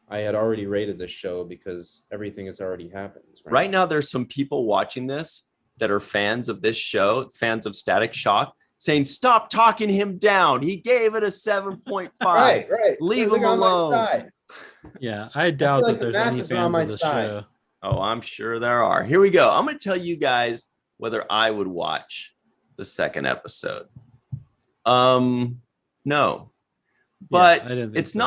I had already rated this show because everything has already happened. Right now, there's some people watching this that are fans of this show, fans of Static Shock, saying, stop talking him down. He gave it a 7.5. Right. Leave They're him on my alone. side. Yeah, I doubt like that the there's any masses are on fans my of the side. show. Oh, I'm sure there are. Here we go. I'm going to tell you guys whether I would watch the second episode. No. But I didn't think it's so.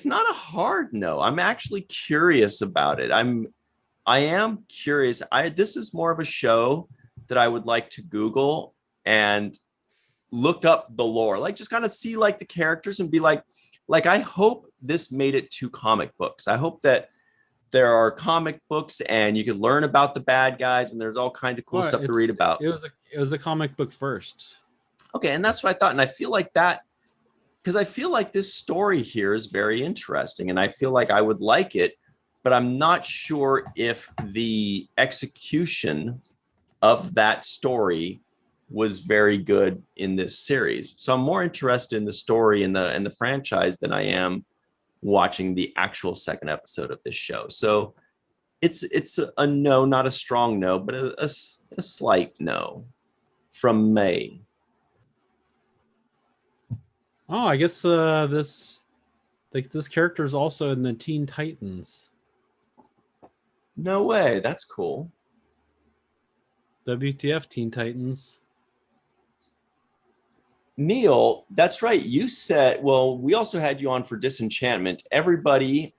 not a hard no. I'm actually curious about it. I am curious. This is more of a show that I would like to Google and look up the lore, like just kind of see like the characters and be like I hope this made it to comic books. I hope that there are comic books and you can learn about the bad guys and there's all kinds of cool Well, stuff to read about. It was a comic book first. Okay, and that's what I thought. And I feel like that because I feel like this story here is very interesting and I feel like I would like it, but I'm not sure if the execution of that story was very good in this series. So I'm more interested in the story and the franchise than I am watching the actual second episode of this show. So it's a no, not a strong no, but a slight no from May. Oh, I guess this character is also in the Teen Titans. No way. That's cool. WTF Teen Titans. Neil, that's right. You said, well, we also had you on for Disenchantment. Everybody,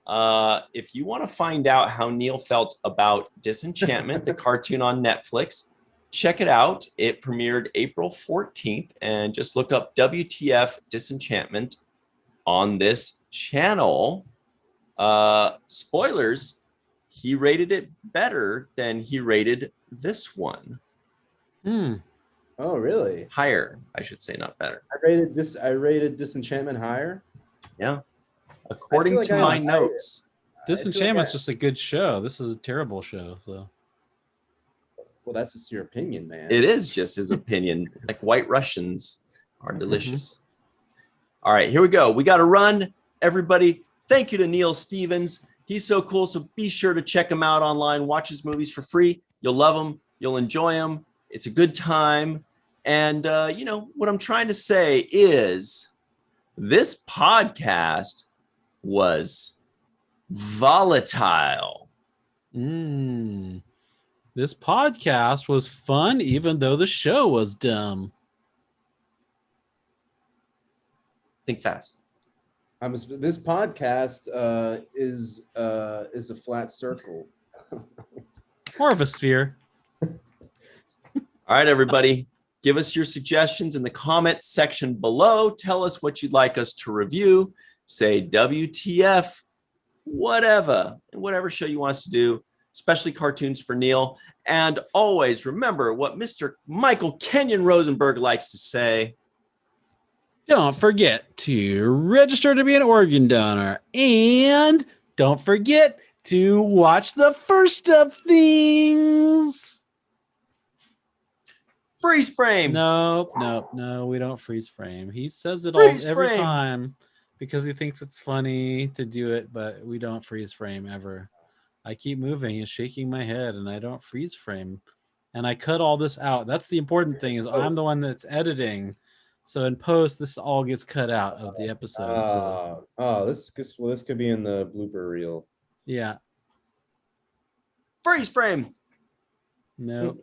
if you want to find out how Neil felt about Disenchantment, the cartoon on Netflix, check it out. It premiered April 14th, and just look up WTF Disenchantment on this channel. Spoilers, he rated it better than he rated this one. Oh, really? Higher, I should say, not better. I rated Disenchantment higher. Yeah. According like to I my like- notes. Disenchantment's just a good show. This is a terrible show. So Well, that's just your opinion, man. It is just his opinion. Like White Russians are delicious. All right, here we go. We got to run. Everybody, thank you to Neil Stevens. He's so cool. So be sure to check him out online. Watch his movies for free. You'll love them. You'll enjoy them. It's a good time. And, you know, what I'm trying to say is this podcast was volatile. This podcast was fun, even though the show was dumb. Think fast. This podcast is a flat circle. More of a sphere. All right, everybody. Give us your suggestions in the comment section below. Tell us what you'd like us to review. Say WTF, whatever show you want us to do, especially cartoons for Neil. And always remember what Mr. Michael Kenyon Rosenberg likes to say. Don't forget to register to be an organ donor. And don't forget to watch the first of things. Freeze frame. No, we don't freeze frame. He says it Freeze every frame. time because he thinks it's funny to do it, but we don't freeze frame ever. I keep moving and shaking my head, and I don't freeze frame. And I cut all this out. That's the important thing is I'm the one that's editing. So in post, this all gets cut out of the episode. This could be in the blooper reel. Yeah. Freeze frame. No.